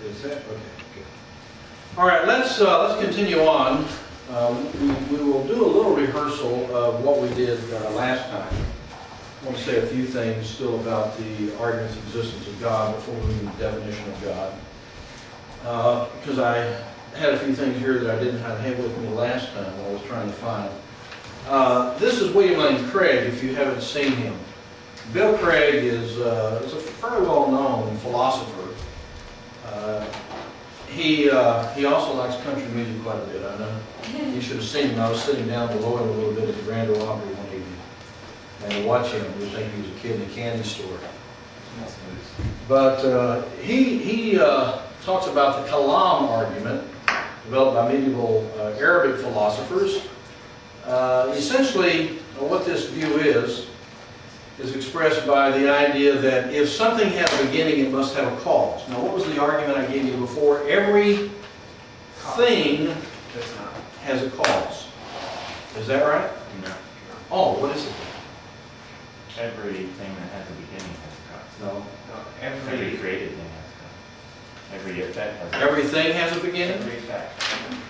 Is that okay? Good. All right. Let's continue on. We will do a little rehearsal of what we did last time. I want to say a few things still about the argument's existence of God before we move to the definition of God. Because I had a few things here that I didn't have with me last time when I was trying to find. This is William Lane Craig, if you haven't seen him. Bill Craig is a fairly well-known philosopher. He also likes country music quite a bit, I know. You should have seen him. I was sitting down below him a little bit at the Grand Ole Opry one evening. And to watch him, you would think he was a kid in a candy store. But he talks about the Kalam argument, developed by medieval Arabic philosophers. Essentially, what this view is expressed by the idea that if something has a beginning, it must have a cause. Now, what was the argument I gave you before? Every thing has a cause. Is that right? No. Oh, what is it? Everything that has a beginning has a cause. No. Every created thing has a cause. Every effect has a cause. Everything has a beginning? Every effect.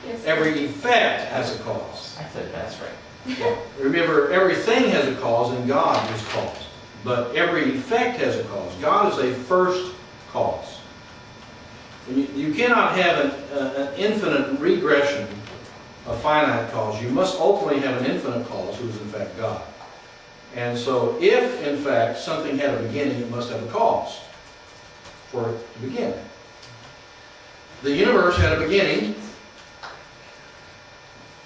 Yes. Every effect has a cause. I said that's right. Remember, everything has a cause and God is cause. But every effect has a cause. God is a first cause. And you cannot have an infinite regression of finite cause. You must ultimately have an infinite cause who is in fact God. And so if in fact something had a beginning, it must have a cause for it to begin. The universe had a beginning,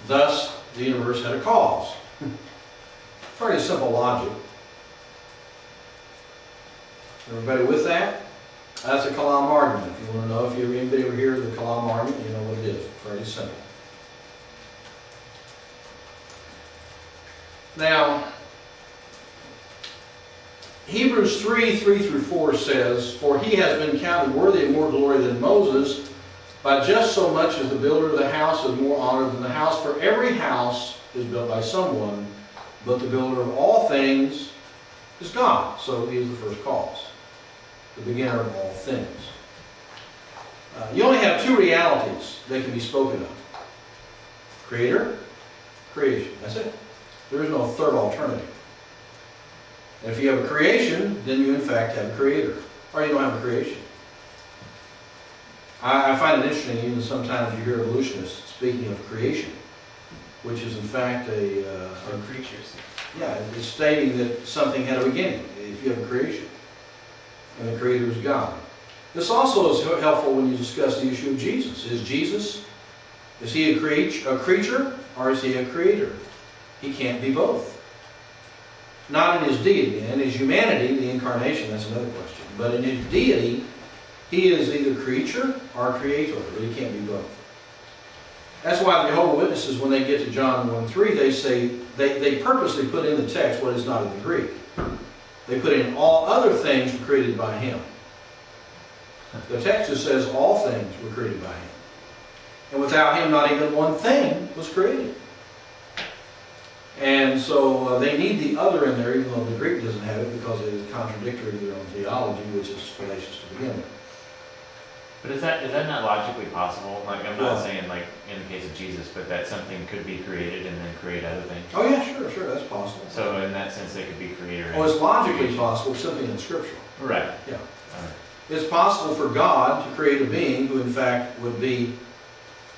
thus the universe had a cause. Fairly simple logic. Everybody with that? That's a Kalam argument. If you want to know, if anybody ever hears the Kalam argument, you know what it is. Fairly simple. Now, Hebrews 3:3-4 says, "For he has been counted worthy of more glory than Moses, by just so much as the builder of the house is more honored than the house. For every house is built by someone, but the builder of all things is God." So he is the first cause, the beginner of all things. You only have two realities that can be spoken of: creator, creation. That's it. There is no third alternative. And if you have a creation, then you in fact have a creator. Or you don't have a creation. I find it interesting, even sometimes you hear evolutionists speaking of creation, which is in fact Or creatures. yeah, it's stating that something had a beginning, if you have a creation. And the creator is God. This also is helpful when you discuss the issue of Jesus. Is he a creature, or is he a creator? He can't be both. Not in his deity. In his humanity, the incarnation, that's another question. But in his deity, he is either creature or creator, but he can't be both. That's why the Jehovah's Witnesses, when they get to John 1:3, they say, they purposely put in the text what is not in the Greek. They put in all other things were created by him. The text just says all things were created by him. And without him, not even one thing was created. And so they need the other in there, even though the Greek doesn't have it, because it is contradictory to their own theology, which is fallacious to begin with. But is that not logically possible? Like, I'm not Well, saying like in the case of Jesus, but that something could be created and then create other things. Oh yeah, sure, that's possible. So in that sense, they could be creator. Oh, it's logically possible, simply unscriptural. Right. Yeah. Alright. It's possible for God to create a being who in fact would be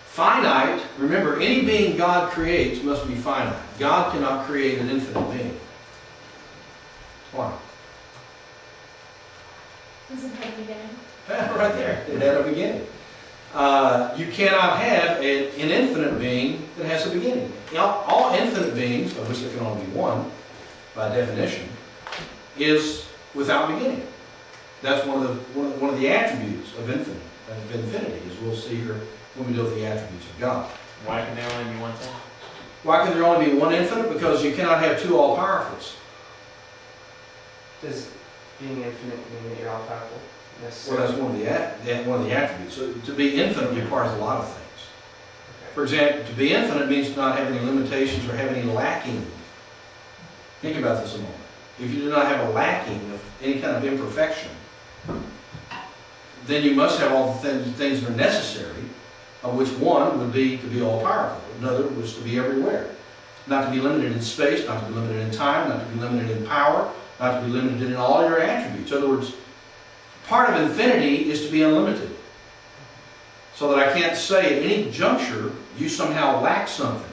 finite. Remember, any being God creates must be finite. God cannot create an infinite being. Why? Doesn't have a beginning. Right there. It had a beginning. You cannot have an infinite being that has a beginning. Now, all infinite beings, of which there can only be one, by definition, is without beginning. That's one of the attributes of infinity, as we'll see here when we deal with the attributes of God. Why can there only be one thing? Why can there only be one infinite? Because you cannot have two all-powerfuls. Does being infinite mean that you're all powerful? Well, that's one of the attributes. So to be infinite requires a lot of things. For example, to be infinite means not have any limitations or have any lacking. Think about this a moment. If you do not have a lacking of any kind of imperfection, then you must have all the things that are necessary, of which one would be to be all-powerful. Another was to be everywhere. Not to be limited in space, not to be limited in time, not to be limited in power, not to be limited in all your attributes. In other words, part of infinity is to be unlimited. So that I can't say at any juncture you somehow lack something.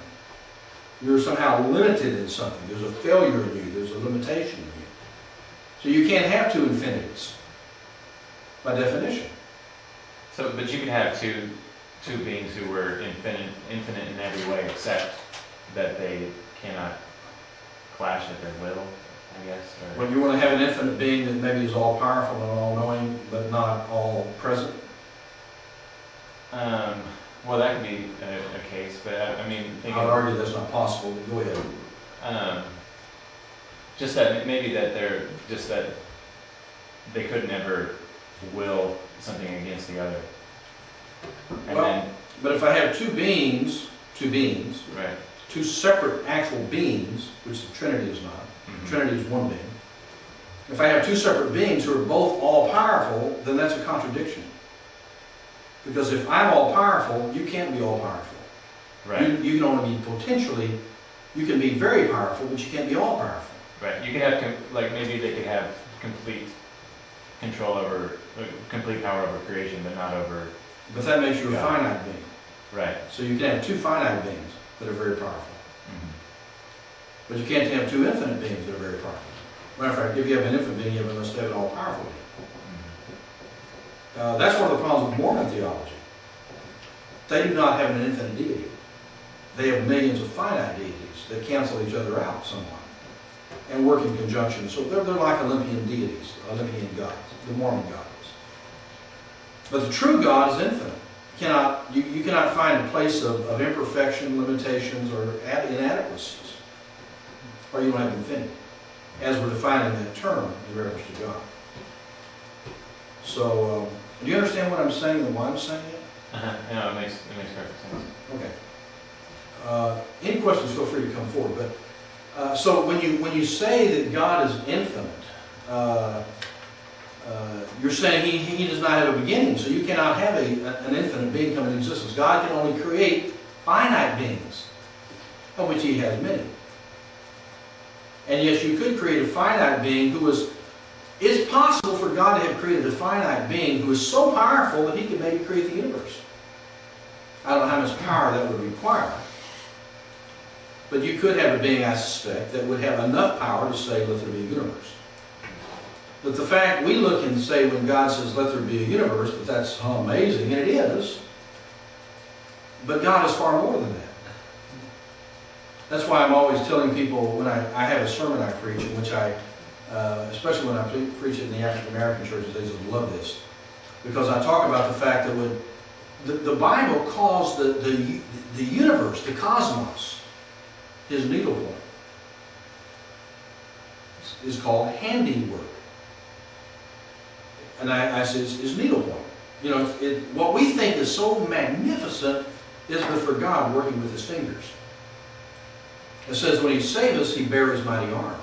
You're somehow limited in something. There's a failure in you. There's a limitation in you. So you can't have two infinities, by definition. So, but you could have two beings who were infinite in every way, except that they cannot clash at their will, I guess. Or... Well, you want to have an infinite being that maybe is all-powerful and all-knowing, but not all-present? Well, that could be a case, but I mean... I would argue that's not possible, but go ahead. Just that maybe that they're... Just that they could never will something against the other. And well, then, but if I have two beings, right. two separate actual beings, which the Trinity is not. Mm-hmm. The Trinity is one being. If I have two separate beings who are both all-powerful, then that's a contradiction. Because if I'm all-powerful, you can't be all-powerful. Right. You can only be potentially, you can be very powerful, but you can't be all-powerful. Right. You could have, like maybe they could have complete control over, complete power over creation, but not over... But that makes you a God. finite being. Right. So you can have two finite beings that are very powerful. Mm-hmm. But you can't have two infinite beings that are very powerful. Matter of fact, if you have an infinite being, you must have an all-powerful being. That's one of the problems with Mormon theology. They do not have an infinite deity. They have millions of finite deities that cancel each other out somewhat and work in conjunction. So they're like Olympian deities, Olympian gods, the Mormon God is. But the true God is infinite. You cannot find a place of imperfection, limitations, or inadequacies, or you don't have infinity, as we're defining that term in reference to God. So, do you understand what I'm saying and why I'm saying it? No, it makes perfect sense. Okay. Any questions, feel free to come forward. But so when you say that God is infinite, you're saying he does not have a beginning, so you cannot have an infinite being come into existence. God can only create finite beings, of which he has many. And yes, you could create a finite being who is... It's possible for God to have created a finite being who is so powerful that he could maybe create the universe. I don't know how much power that would require. But you could have a being, I suspect, that would have enough power to say, let there be a universe. But the fact we look and say when God says, let there be a universe, that that's amazing, and it is. But God is far more than that. That's why I'm always telling people when I have a sermon I preach, in which I, especially when I preach it in the African American churches, they just love this. Because I talk about the fact that when the Bible calls the universe, the cosmos, his needlepoint, is called handiwork. And I say it's needlepoint. You know, what we think is so magnificent is but for God working with his fingers. It says when he saved us, he bare his mighty arm.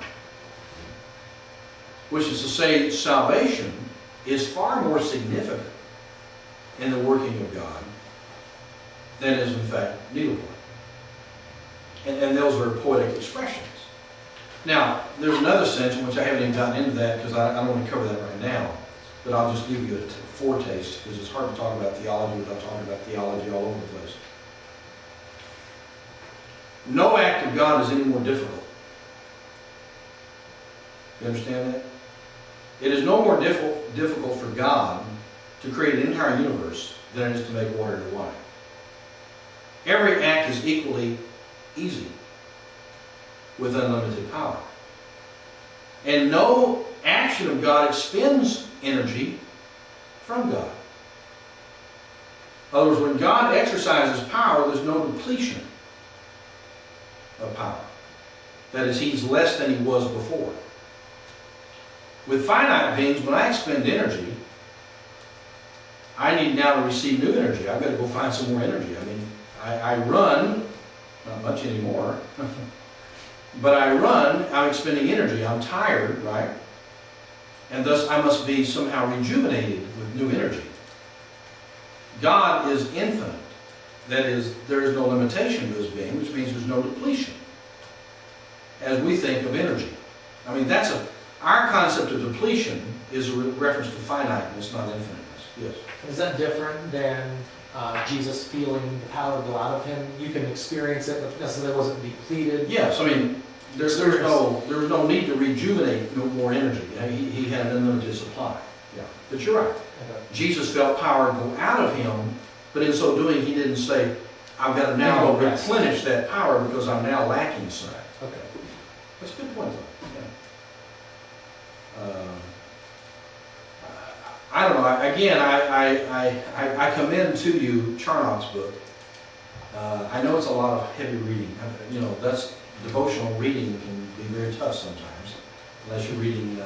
Which is to say, salvation is far more significant in the working of God than is in fact needlepoint. And those are poetic expressions. Now, there's another sense in which I haven't even gotten into that because I don't want to cover that right now. But I'll just give you a foretaste because it's hard to talk about theology without talking about theology all over the place. No act of God is any more difficult. You understand that? It is no more difficult for God to create an entire universe than it is to make water into wine. Every act is equally easy with unlimited power. And no action of God expends energy from God. In other words, when God exercises power, there's no depletion of power. That is, he's less than he was before. With finite beings, when I expend energy, I need now to receive new energy. I've got to go find some more energy. I mean, I run, not much anymore, but I run, I'm expending energy, I'm tired, right? And thus I must be somehow rejuvenated with new energy. God is infinite. That is, there is no limitation to his being, which means there's no depletion, as we think of energy. I mean, our concept of depletion is a reference to finiteness, not infiniteness. Yes? Is that different than Jesus feeling the power go out of him? You can experience it, but necessarily wasn't depleted. Yes, I mean, there was no need to rejuvenate more energy. He had an unlimited supply. Yeah, but you're right. Okay. Jesus felt power go out of him, but in so doing, he didn't say, I've got to now replenish that power because I'm now lacking some. Okay. That's a good point, though. Yeah. I don't know. Again, I commend to you Charnock's book. I know it's a lot of heavy reading. You know, that's devotional reading can be very tough sometimes, unless you're reading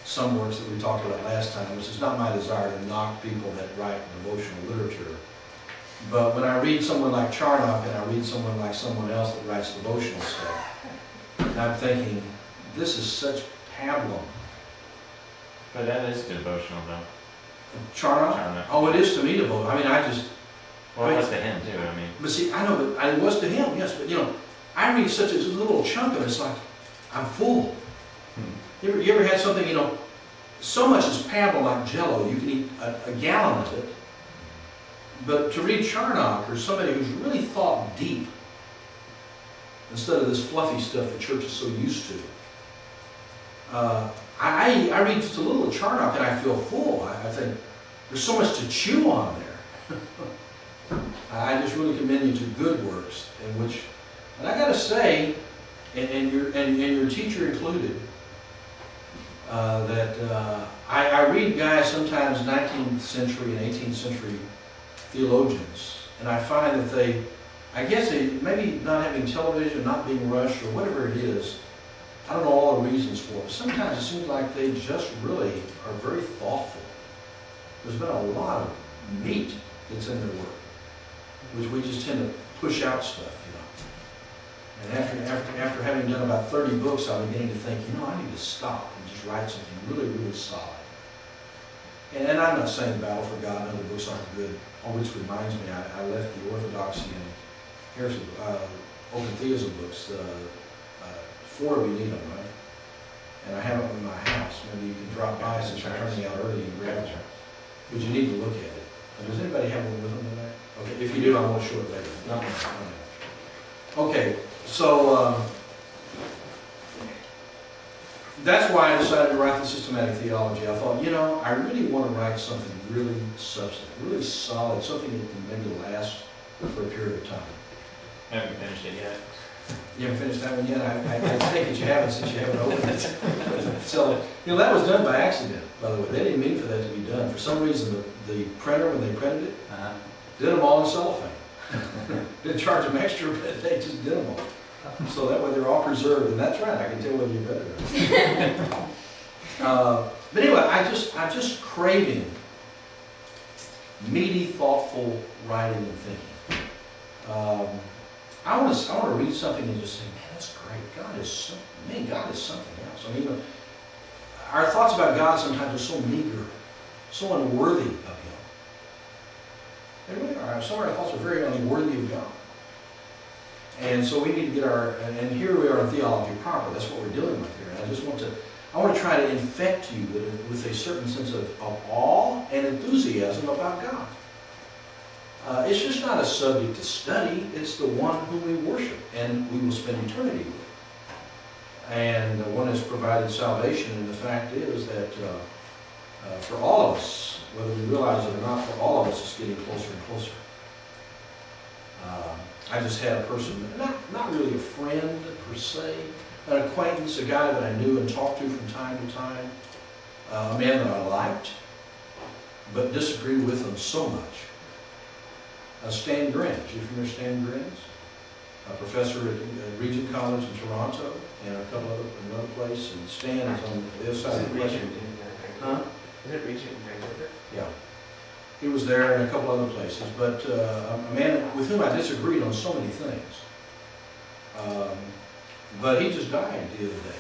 some works that we talked about last time, which is not my desire to knock people that write devotional literature. But when I read someone like Charnock and I read someone like someone else that writes devotional stuff, I'm thinking, this is such pablum. But that is devotional, though. Charnock? Charnock. Oh, it is to me devotional. I mean, Well, it was to him, too, I mean. But see, I know, but it was to him, yes, but you know, I read such a little chunk of it, it's like, I'm full. You ever had something, you know, so much is pablum like Jell-O, you can eat a gallon of it, but to read Charnock or somebody who's really thought deep, instead of this fluffy stuff the church is so used to, I read just a little of Charnock and I feel full. I think there's so much to chew on there. I just really commend you to good works, in which, and I got to say, and your teacher included, that I read guys sometimes 19th century and 18th century theologians, and I find that I guess maybe not having television, not being rushed, or whatever it is, I don't know all the reasons for it. Sometimes it seems like they just really are very thoughtful. There's been a lot of meat that's in their work, which we just tend to push out stuff, you know. And after having done about 30 books, I'm beginning to think, you know, I need to stop and just write something really, really solid. And I'm not saying Battle for God and other books aren't good, which reminds me, I left the Orthodoxy and here's Open Theism books. 4 of you need them, right? And I have them in my house. Maybe you can drop by since you're turning out early and grab them. But you need to look at it. Does anybody have one with them tonight? Okay, if you do, I want to show it later. Not now. Okay, so that's why I decided to write the systematic theology. I thought, you know, I really want to write something really substantive, really solid, something that can maybe last for a period of time. Haven't finished it yet. You haven't finished that one yet? I think that you haven't since you haven't opened it. So, you know, that was done by accident, by the way. They didn't mean for that to be done. For some reason, the printer, when they printed it, did them all in cellophane. Didn't charge them extra, but they just did them all. So that way they're all preserved, and that's right. I can tell whether you read it or not. But anyway, I'm just craving meaty, thoughtful writing and thinking. I want to read something and just say, man, that's great. God is something else. I mean, our thoughts about God sometimes are so meager, so unworthy of Him. They really are. Some of our thoughts are very unworthy of God. And so we need to get and here we are in theology proper. That's what we're dealing with here. And I want to try to infect you with a certain sense of awe and enthusiasm about God. It's just not a subject to study. It's the one whom we worship and we will spend eternity with. And the one has provided salvation, and the fact is that for all of us, whether we realize it or not, for all of us it's getting closer and closer. I just had a person, not really a friend per se, an acquaintance, a guy that I knew and talked to from time to time, a man that I liked, but disagreed with him so much. Stan Gringe. You familiar with Stan Gringe? A professor at Regent College in Toronto and a couple another place. And Stan is on the other side of the question. Huh? Is it Regent in Vancouver? Yeah. He was there and a couple other places. But a man with whom I disagreed on so many things. But he just died the other day.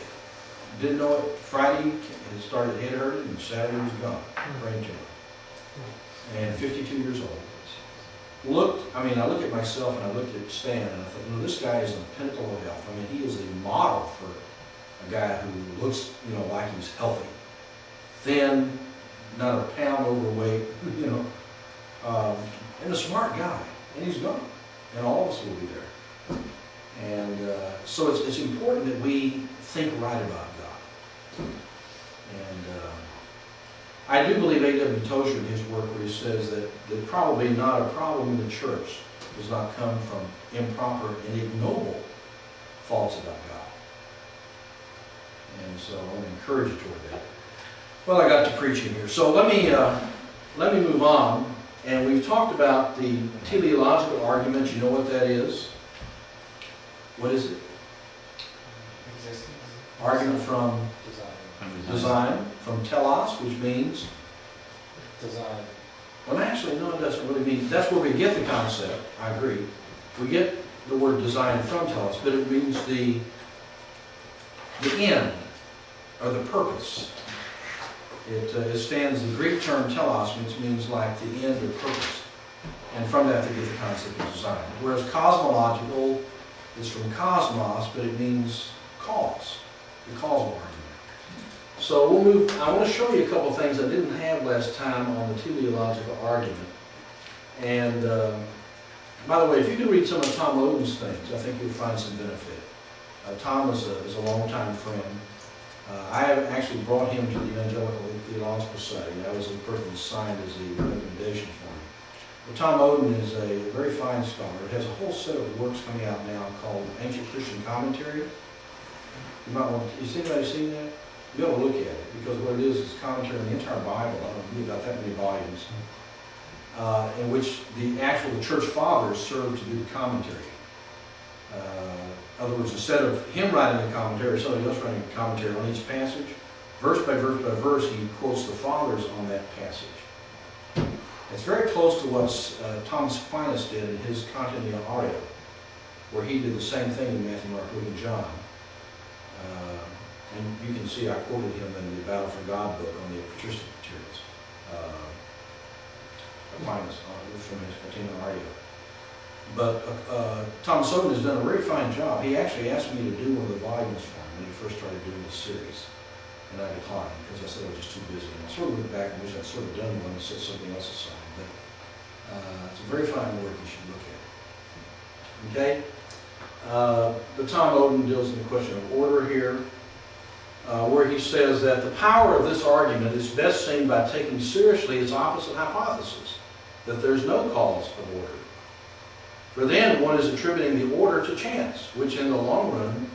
Didn't know it. Friday it started head hurting and Saturday he was gone. Brain tumor. and 52 years old. I look at myself and I looked at Stan and I thought, this guy is the pinnacle of health. I mean, he is the model for a guy who looks, like he's healthy. Thin, not a pound overweight, and a smart guy. And he's gone. And all of us will be there. And so it's important that we think right about God. And I do believe A.W. Tozer in his work where he says that probably not a problem in the church does not come from improper and ignoble thoughts about God. And so I want to encourage you toward that. Well, I got to preaching here. So let me move on. And we've talked about the teleological argument. You know what that is? What is it? Existence. Argument from design, from telos, which means Design. well, actually, no, it doesn't really mean. That's where we get the concept. I agree. We get the word design from telos, but it means the end or the purpose. It stands the Greek term telos, which means like the end or purpose, and from that they get the concept of design. Whereas cosmological is from cosmos, but it means cause, the causal argument. So we'll move. I want to show you a couple of things I didn't have last time on the teleological argument. And by the way, if you can read some of Tom Oden's things, I think you'll find some benefit. Tom is a longtime friend. I have actually brought him to the Evangelical Theological Society. I was the person who signed as the recommendation for him. Well, Tom Oden is a very fine scholar. He has a whole set of works coming out now called Ancient Christian Commentary. You might want to, has anybody seen that? You ought to look at it, because what it is commentary on the entire Bible. I don't know about that many volumes, in which the church fathers served to do the commentary. In other words, instead of him writing the commentary or somebody else writing a commentary on each passage, verse by verse, he quotes the fathers on that passage. It's very close to what Thomas Aquinas did in his Continental Aria, where he did the same thing in Matthew, Mark, Luke, and John. And you can see I quoted him in the Battle for God book on the patristic materials. Aquinas from his Continental Aria. But Thomas Oden has done a very fine job. He actually asked me to do one of the volumes for him when he first started doing this series. And I declined because I said I was just too busy. And I sort of went back and wish I'd sort of done one and set something else aside. But it's a very fine work. You should look at it. Okay? But Tom Oden deals in the question of order here, where he says that the power of this argument is best seen by taking seriously its opposite hypothesis, that there's no cause of order. For then one is attributing the order to chance, which in the long run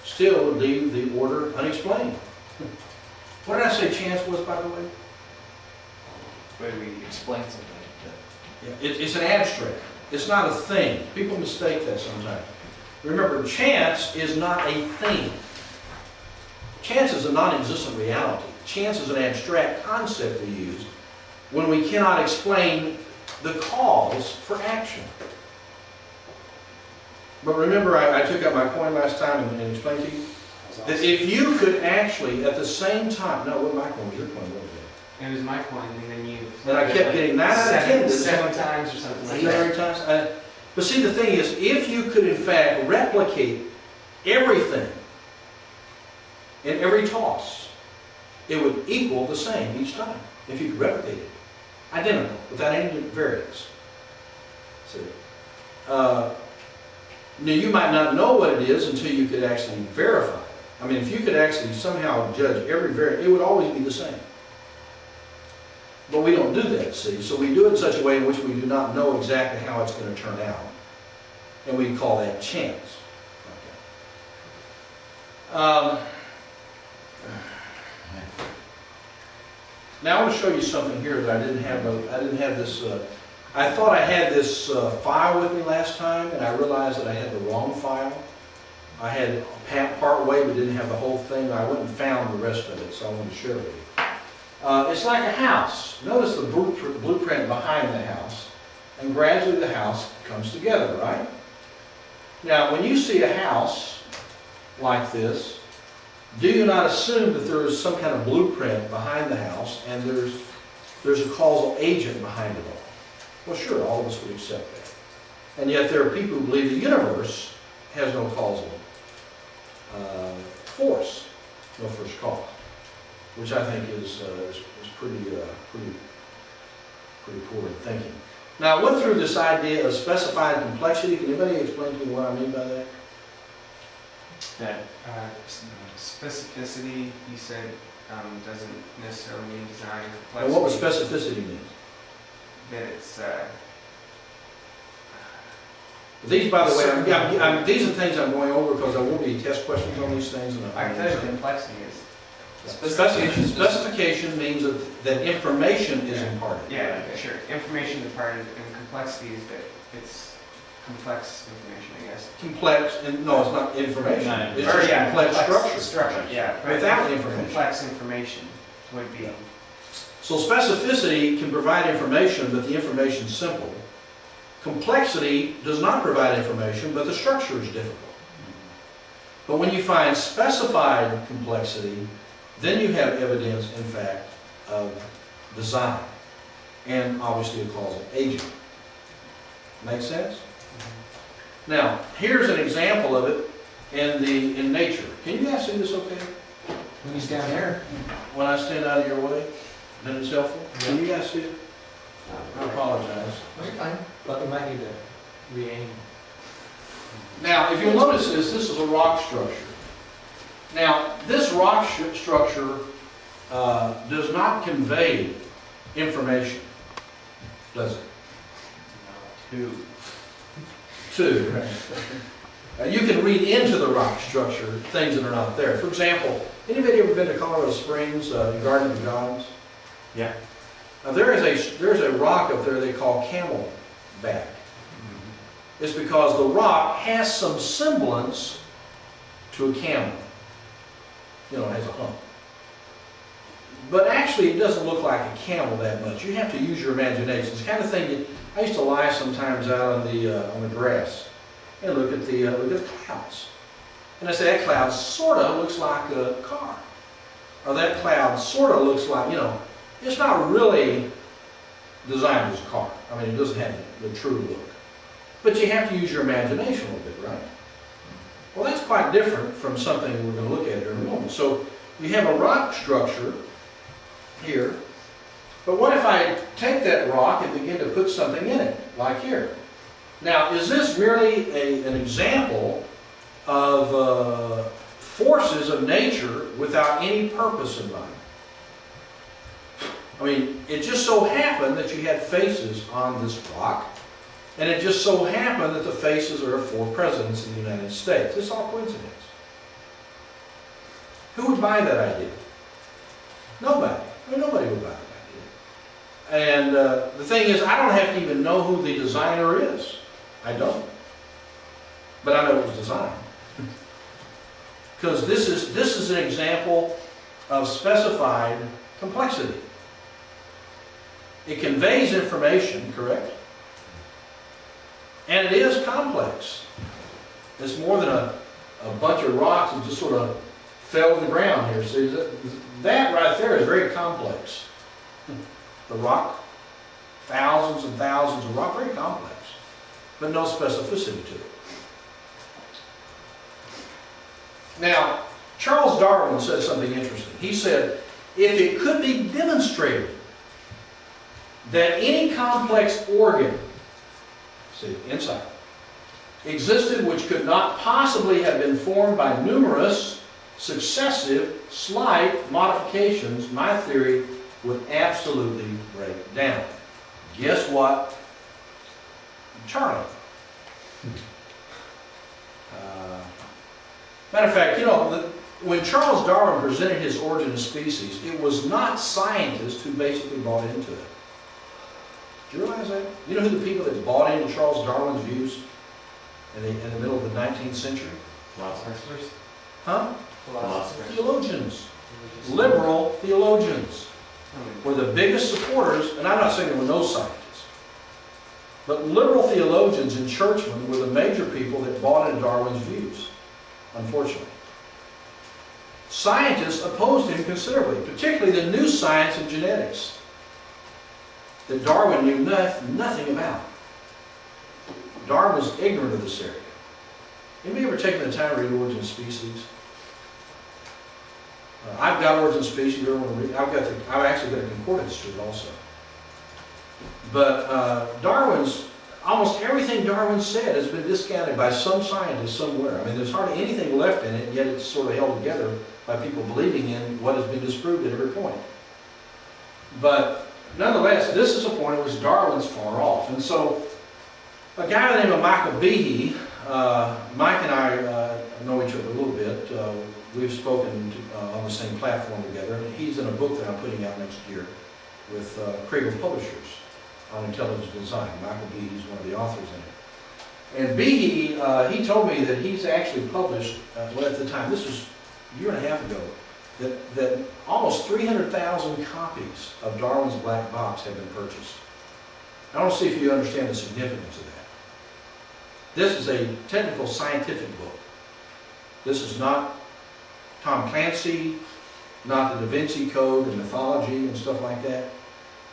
still would leave the order unexplained. What did I say chance was, by the way? Where we explain something. Yeah, it's an abstract. It's not a thing. People mistake that sometimes. Remember, chance is not a thing. Chance is a non-existent reality. Chance is an abstract concept we use when we cannot explain the cause for action. But remember, I took out my coin last time and explained to you that if you could actually, at the same time, no, what my coin was, your coin, what was it? It was my coin, and then you... And I kept getting 9 out of 10. Seven times or something like Seven that. times. But see, the thing is, if you could in fact replicate everything in every toss, it would equal the same each time. If you could replicate it. Identical, without any variance. See? Now, you might not know what it is until you could actually verify it. I mean, if you could actually somehow judge every variant, it would always be the same. But we don't do that, see? So we do it in such a way in which we do not know exactly how it's going to turn out. And we call that chance. Okay. Now I want to show you something here that I didn't have this. I thought I had this file with me last time, and I realized that I had the wrong file. I had part way, but didn't have the whole thing. I went and found the rest of it, so I wanted to share with you. It's like a house. Notice the blueprint behind the house, and gradually the house comes together, right? Now, when you see a house like this, do you not assume that there is some kind of blueprint behind the house, and there's there's a causal agent behind it all. Well, sure, all of us would accept that. And yet there are people who believe the universe has no causal force, no first cause, which I think is pretty poor in thinking. Now, I went through this idea of specified complexity. Can anybody explain to me what I mean by that? That Specificity, you said, doesn't necessarily mean design. And what would specificity mean? That it's, These, by the way, these are things I'm going over because there will be test questions on these things. And I can tell you what complexity is. Specification means that information is imparted. Yeah, sure. Information imparted, and complexity is that it's complex information, I guess. Complex, and no, it's not information. No, It's just complex structure. Structure, yeah. But Without information. Complex information would be. So specificity can provide information, but the information is simple. Complexity does not provide information, but the structure is difficult. But when you find specified complexity, then you have evidence, in fact, of design, and obviously a causal agent. Make sense? Now, here's an example of it in nature. Can you guys see this okay? When he's down there. When I stand out of your way, then it's helpful. Can you guys see it? I apologize. You're fine, but we might need to re-aim. Now, if you'll notice this is a rock structure. Now, this rock structure does not convey information, does it? Two. You can read into the rock structure things that are not there. For example, anybody ever been to Colorado Springs, Garden of the Gods? Yeah. Now, there's a rock up there they call Camelback. It's because the rock has some semblance to a camel. You know, it has a hump. But actually, it doesn't look like a camel that much. You have to use your imagination. It's the kind of thing I used to lie sometimes out on the grass and look at the clouds. And I say, that cloud sort of looks like a car. Or that cloud sort of looks like, it's not really designed as a car. I mean, it doesn't have the true look. But you have to use your imagination a little bit, right? Well, that's quite different from something we're going to look at here in a moment. So you have a rock structure here, but what if I take that rock and begin to put something in it, like here? Now, is this merely an example of forces of nature without any purpose in mind? I mean, it just so happened that you had faces on this rock, and it just so happened that the faces are of 4 presidents of the United States. It's all coincidence. Who would buy that idea? Nobody. I mean, nobody would buy that idea. And the thing is, I don't have to even know who the designer is. I don't. But I know it was designed. Because this is an example of specified complexity. It conveys information, correct? And it is complex. It's more than a bunch of rocks that just sort of fell to the ground here. See, that right there is very complex. The rock, thousands and thousands of rock, very complex, but no specificity to it. Now, Charles Darwin said something interesting. He said, if it could be demonstrated that any complex organ, see, inside, existed which could not possibly have been formed by numerous, successive, slight modifications, my theory would absolutely break down. Guess what? Charlie. Matter of fact, when Charles Darwin presented his Origin of Species, it was not scientists who basically bought into it. Do you realize that? You know who the people that bought into Charles Darwin's views in the middle of the 19th century? Philosophers? Huh? Philosophers. Theologians. Liberal theologians were the biggest supporters, and I'm not saying there were no scientists, but liberal theologians and churchmen were the major people that bought into Darwin's views, unfortunately. Scientists opposed him considerably, particularly the new science of genetics. that Darwin knew nothing about. Darwin was ignorant of this area. Anybody ever taken the time to read Origin of Species? I've got Origin of Species. You ever want to read? I've actually got a concordance to it also. But almost everything Darwin said has been discounted by some scientist somewhere. I mean, there's hardly anything left in it, and yet it's sort of held together by people believing in what has been disproved at every point. But nonetheless, this is a point at which Darwin's far off. And so, a guy by the name of Michael Behe, Mike and I know each other a little bit. We've spoken on the same platform together. And he's in a book that I'm putting out next year with Cradle Publishers on intelligent design. Michael Behe is one of the authors in it. And Behe, he told me that he's actually published, well, at the time, this was a year and a half ago, that almost 300,000 copies of Darwin's Black Box have been purchased. I want to see if you understand the significance of that. This is a technical scientific book. This is not Tom Clancy, not the Da Vinci Code and mythology and stuff like that.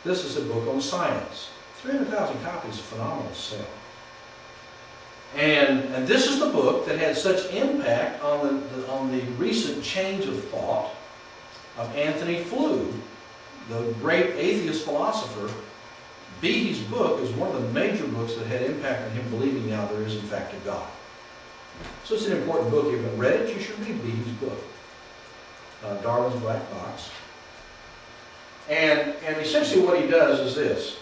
This is a book on science. 300,000 copies is a phenomenal sale. And this is the book that had such impact on the recent change of thought of Anthony Flew, the great atheist philosopher. Behe's book is one of the major books that had impact on him believing now there is in fact a God. So it's an important book. If you haven't read it, you should read Behe's book, Darwin's Black Box. And essentially what he does is this,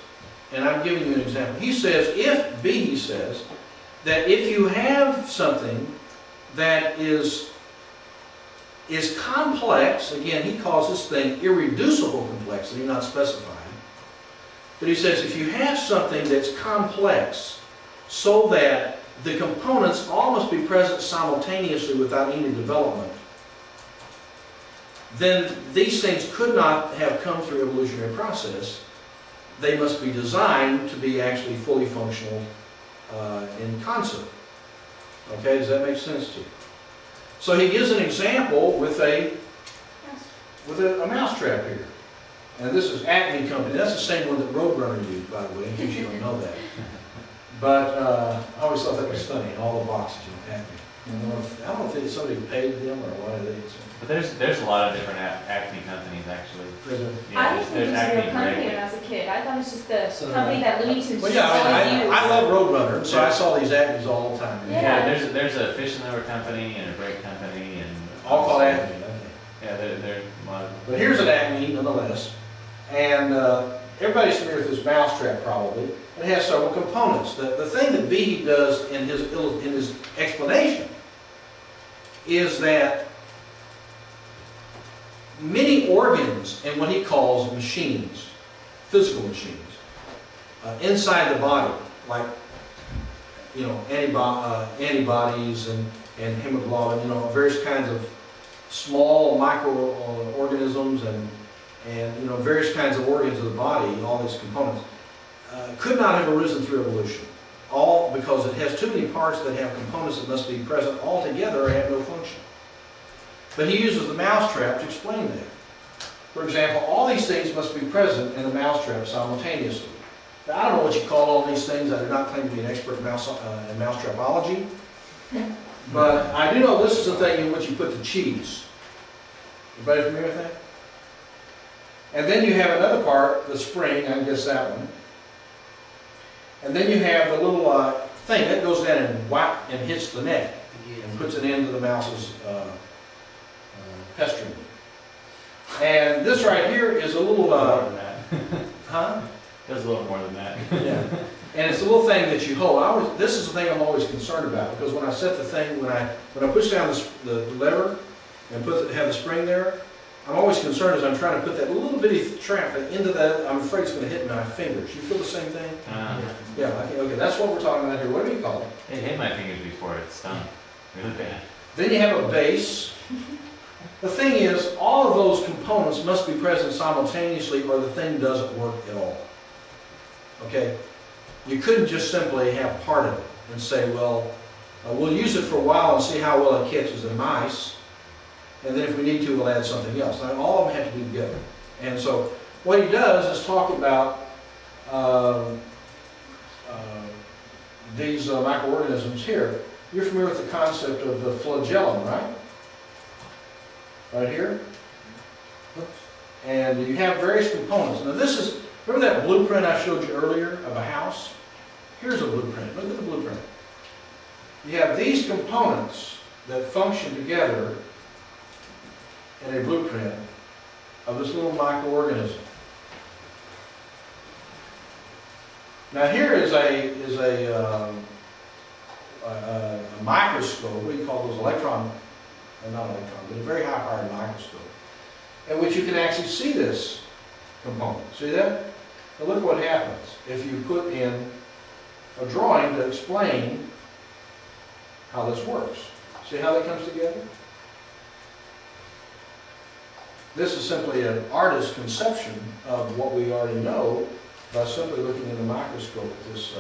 and I'm giving you an example. He says, Behe says, that if you have something that is complex, again, he calls this thing irreducible complexity, not specifying, but he says if you have something that's complex so that the components all must be present simultaneously without any development, then these things could not have come through evolutionary process. They must be designed to be actually fully functional in concert. Okay, does that make sense to you? So he gives an example with a mousetrap here. And this is Acme Company. That's the same one that Roadrunner used, by the way, in case you don't know that. But I always thought that was funny, all the boxes, Acme. I don't know if somebody paid them or what it is. But there's a lot of different Acme companies, actually. I didn't think there's it was a real Acme company when Ray. I was a kid. I thought it was just the So, company that Looney Tunes Well, used yeah, to always use. I love Roadrunner, so I saw these Acmes all the time. Yeah. There's a fish and liver company and a brake company and All called Acme, I think. yeah, there's a lot of. But here's an Acme, nonetheless. And everybody's familiar with this mousetrap, probably. It has several components. The thing that Behe does in his explanation is that many organs and what he calls machines, physical machines, inside the body, like antibodies and hemoglobin, various kinds of small microorganisms and various kinds of organs of the body, all these components, could not have arisen through evolution. All because it has too many parts that have components that must be present all together or have no function. But he uses the mousetrap to explain that. For example, all these things must be present in the mousetrap simultaneously. Now, I don't know what you call all these things. I do not claim to be an expert in mousetrapology. But I do know this is the thing in which you put the cheese. Everybody familiar with that? And then you have another part, the spring, I guess that one. And then you have the little thing that goes down and whack and hits the neck and puts an end to the mouse's pestering. And this right here is a little, More than that. huh? There's a little more than that. Yeah. And it's a little thing that you hold. This is the thing I'm always concerned about, because when I set the thing, when I push down the lever and have the spring there, I'm always concerned as I'm trying to put that little bitty trap into that. I'm afraid it's going to hit my fingers. You feel the same thing? Yeah. Okay. That's what we're talking about here. What do you call it? It hit my fingers before it stung really bad. Then you have a base. The thing is, all of those components must be present simultaneously, or the thing doesn't work at all. Okay? You couldn't just simply have part of it and say, well, we'll use it for a while and see how well it catches in mice, and then if we need to, we'll add something else. Now, all of them have to be together. And so what he does is talk about these microorganisms here. You're familiar with the concept of the flagellum, right? Right here. And you have various components. Now this is, remember that blueprint I showed you earlier of a house? Here's a blueprint. Look at the blueprint. You have these components that function together in a blueprint of this little microorganism. Now here is a microscope. What do you call those? Not electron, but a very high-powered microscope, in which you can actually see this component. See that? Now look what happens if you put in a drawing to explain how this works. See how that comes together? This is simply an artist's conception of what we already know by simply looking in the microscope at this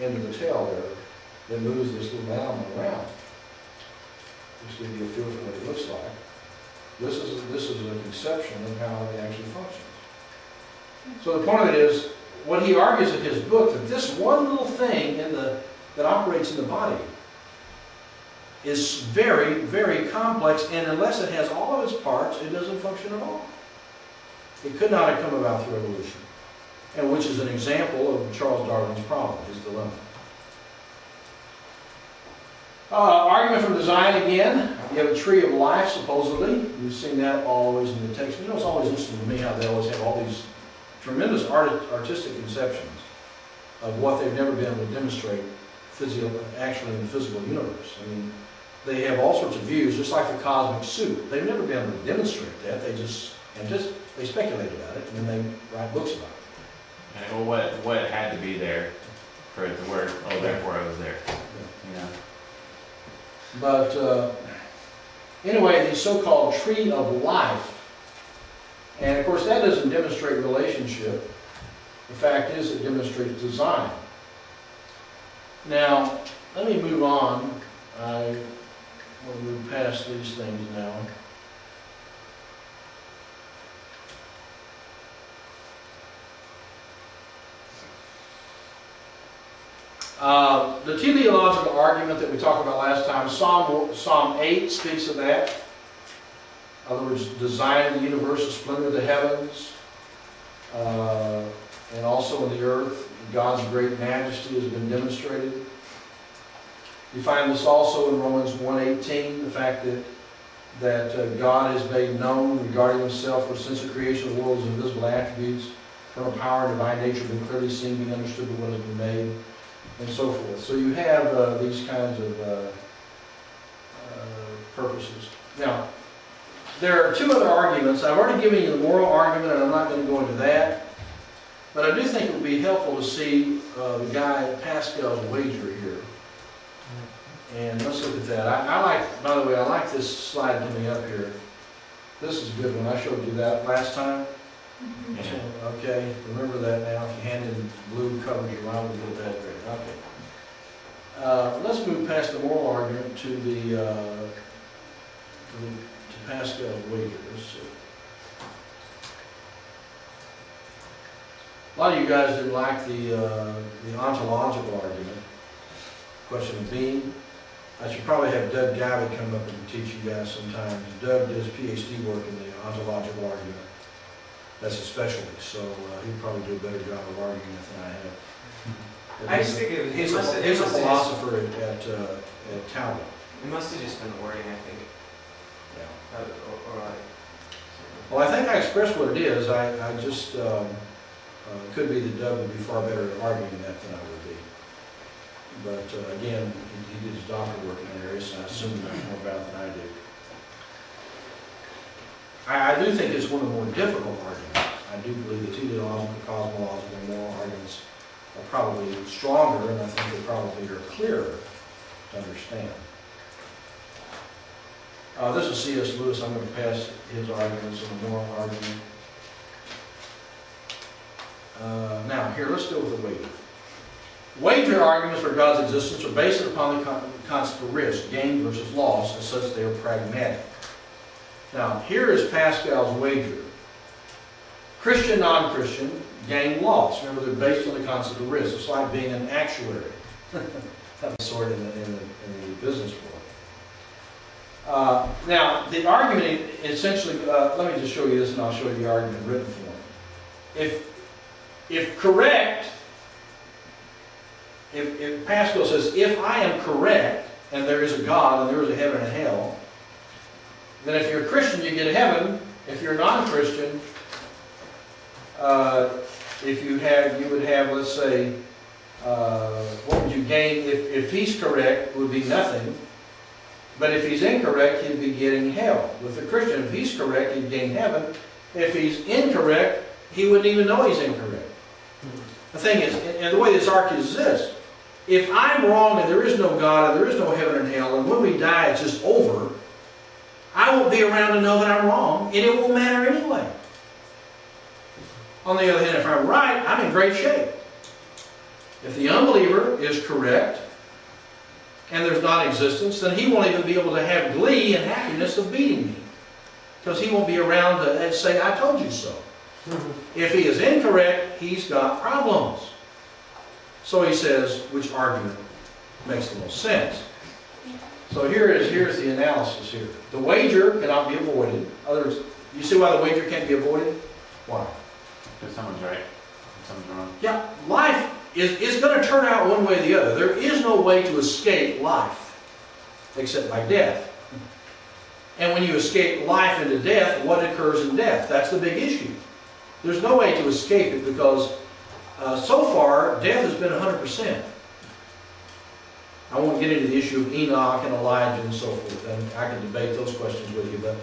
end of the tail there that moves this little animal around. Just to give you a feel for what it looks like. This is a conception of how it actually functions. So the point of it is, what he argues in his book, that this one little thing that operates in the body is very, very complex, and unless it has all of its parts, it doesn't function at all. It could not have come about through evolution, and which is an example of Charles Darwin's problem, his dilemma. Argument from design again. You have a tree of life, supposedly. We've seen that always in the text. You know, it's always interesting to me how they always have all these tremendous artistic conceptions of what they've never been able to demonstrate actually in the physical universe. I mean, they have all sorts of views, just like the cosmic soup. They've never been able to demonstrate that. They speculate about it, and then they write books about it. And well, what had to be there for it to work? Oh, therefore it was there. You know. But anyway, the so-called tree of life, and of course that doesn't demonstrate relationship. The fact is it demonstrates design. Now, let me move on. I want to move past these things now. The teleological argument that we talked about last time, Psalm 8 speaks of that. In other words, design of the universe, the splendor of the heavens, and also in the earth, God's great majesty has been demonstrated. You find this also in Romans 1:18, the fact that God has made known regarding himself, for since the creation of the world, his invisible attributes, eternal power, and divine nature have been clearly seen, being understood by what has been made, and so forth. So you have these kinds of purposes. Now, there are two other arguments. I've already given you the moral argument, and I'm not going to go into that. But I do think it would be helpful to see the guy Pascal's wager here. And let's look at that. I like, by the way, I like this slide coming up here. This is a good one. I showed you that last time. Yeah. So, okay, remember that now. If you hand in blue covers around, we'll get that great. Okay. Let's move past the moral argument to Pascal's wager. Let's see. A lot of you guys didn't like the ontological argument, question of being. I should probably have Doug Gavitt come up and teach you guys sometimes. Doug does PhD work in the ontological argument. That's his specialty, so he'd probably do a better job of arguing it than I have. I just think He's a philosopher at Talbot. It must have just been the wording, I think. Yeah. Or like. Well, I think I expressed what it is. I just could be that Doug would be far better at arguing that than I would be. But again, he did his doctorate work in that area, so I assume he knows more about it than I do. I do think it's one of the more difficult arguments. I do believe the teleological, cosmological, and moral arguments are probably stronger, and I think they probably are clearer to understand. This is C.S. Lewis. I'm going to pass his arguments on the moral argument. Now, here, let's go with the wager. Wager arguments for God's existence are based upon the concept of risk, gain versus loss, and such they are pragmatic. Now, here is Pascal's wager. Christian, non-Christian gain loss. Remember, they're based on the concept of risk. It's like being an actuary, of a sort in the business world. Now, the argument essentially, let me just show you this and I'll show you the argument in written form. If correct, if Pascal says, if I am correct, and there is a God, and there is a heaven and hell, then if you're a Christian, you get heaven. If you're a non-Christian, you would have, let's say, what would you gain? If he's correct, it would be nothing. But if he's incorrect, he'd be getting hell. With a Christian, if he's correct, he'd gain heaven. If he's incorrect, he wouldn't even know he's incorrect. The thing is, and the way this argues is this: if I'm wrong and there is no God and there is no heaven and hell, and when we die it's just over, I won't be around to know that I'm wrong, and it won't matter anyway. On the other hand, if I'm right, I'm in great shape. If the unbeliever is correct, and there's non-existence, then he won't even be able to have glee and happiness of beating me. Because he won't be around to say, I told you so. If he is incorrect, he's got problems. So he says, which argument makes the most sense? So here's the analysis here. The wager cannot be avoided. In other words, you see why the wager can't be avoided? Why? Because someone's right, someone's wrong. Yeah, life is going to turn out one way or the other. There is no way to escape life, except by death. And when you escape life into death, what occurs in death? That's the big issue. There's no way to escape it because so far, death has been 100%. I won't get into the issue of Enoch and Elijah and so forth, and I can debate those questions with you, but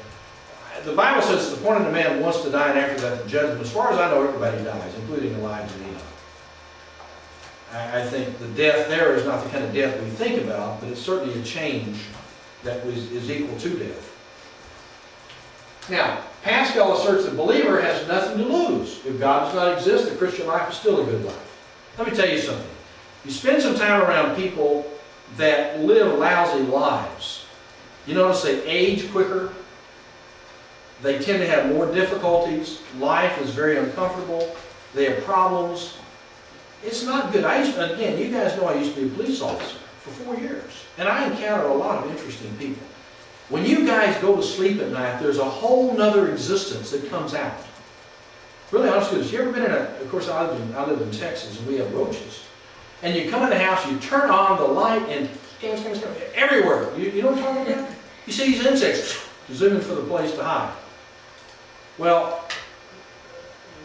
the Bible says it's appointed a man once to die and after that the judgment. As far as I know, everybody dies, including Elijah and Enoch. I think the death there is not the kind of death we think about, but it's certainly a change that is equal to death. Now, Pascal asserts the believer has nothing to lose. If God does not exist, the Christian life is still a good life. Let me tell you something. You spend some time around people that live lousy lives. You notice they age quicker. They tend to have more difficulties. Life is very uncomfortable. They have problems. It's not good. Again, you guys know I used to be a police officer for 4 years. And I encountered a lot of interesting people. When you guys go to sleep at night, there's a whole nother existence that comes out. Really honest with you, ever been in of course I live in Texas and we have roaches. And you come in the house, you turn on the light and everywhere. You know what I'm talking about? You see these insects zooming for the place to hide. Well,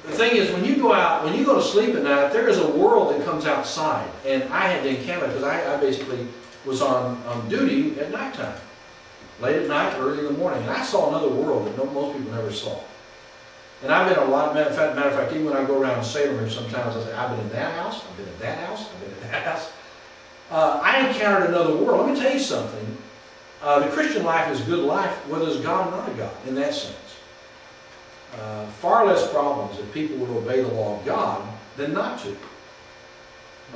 the thing is, when you go to sleep at night, there is a world that comes outside. And I had to encounter, because I basically was on duty at nighttime. Late at night, early in the morning. And I saw another world that most people never saw. And I've been in a lot, matter of fact, even when I go around Salem here sometimes, I say, I've been in that house, I've been in that house, I've been in that house. I encountered another world. Let me tell you something. The Christian life is a good life, whether there's God or not a God, in that sense. Far less problems if people would obey the law of God than not to.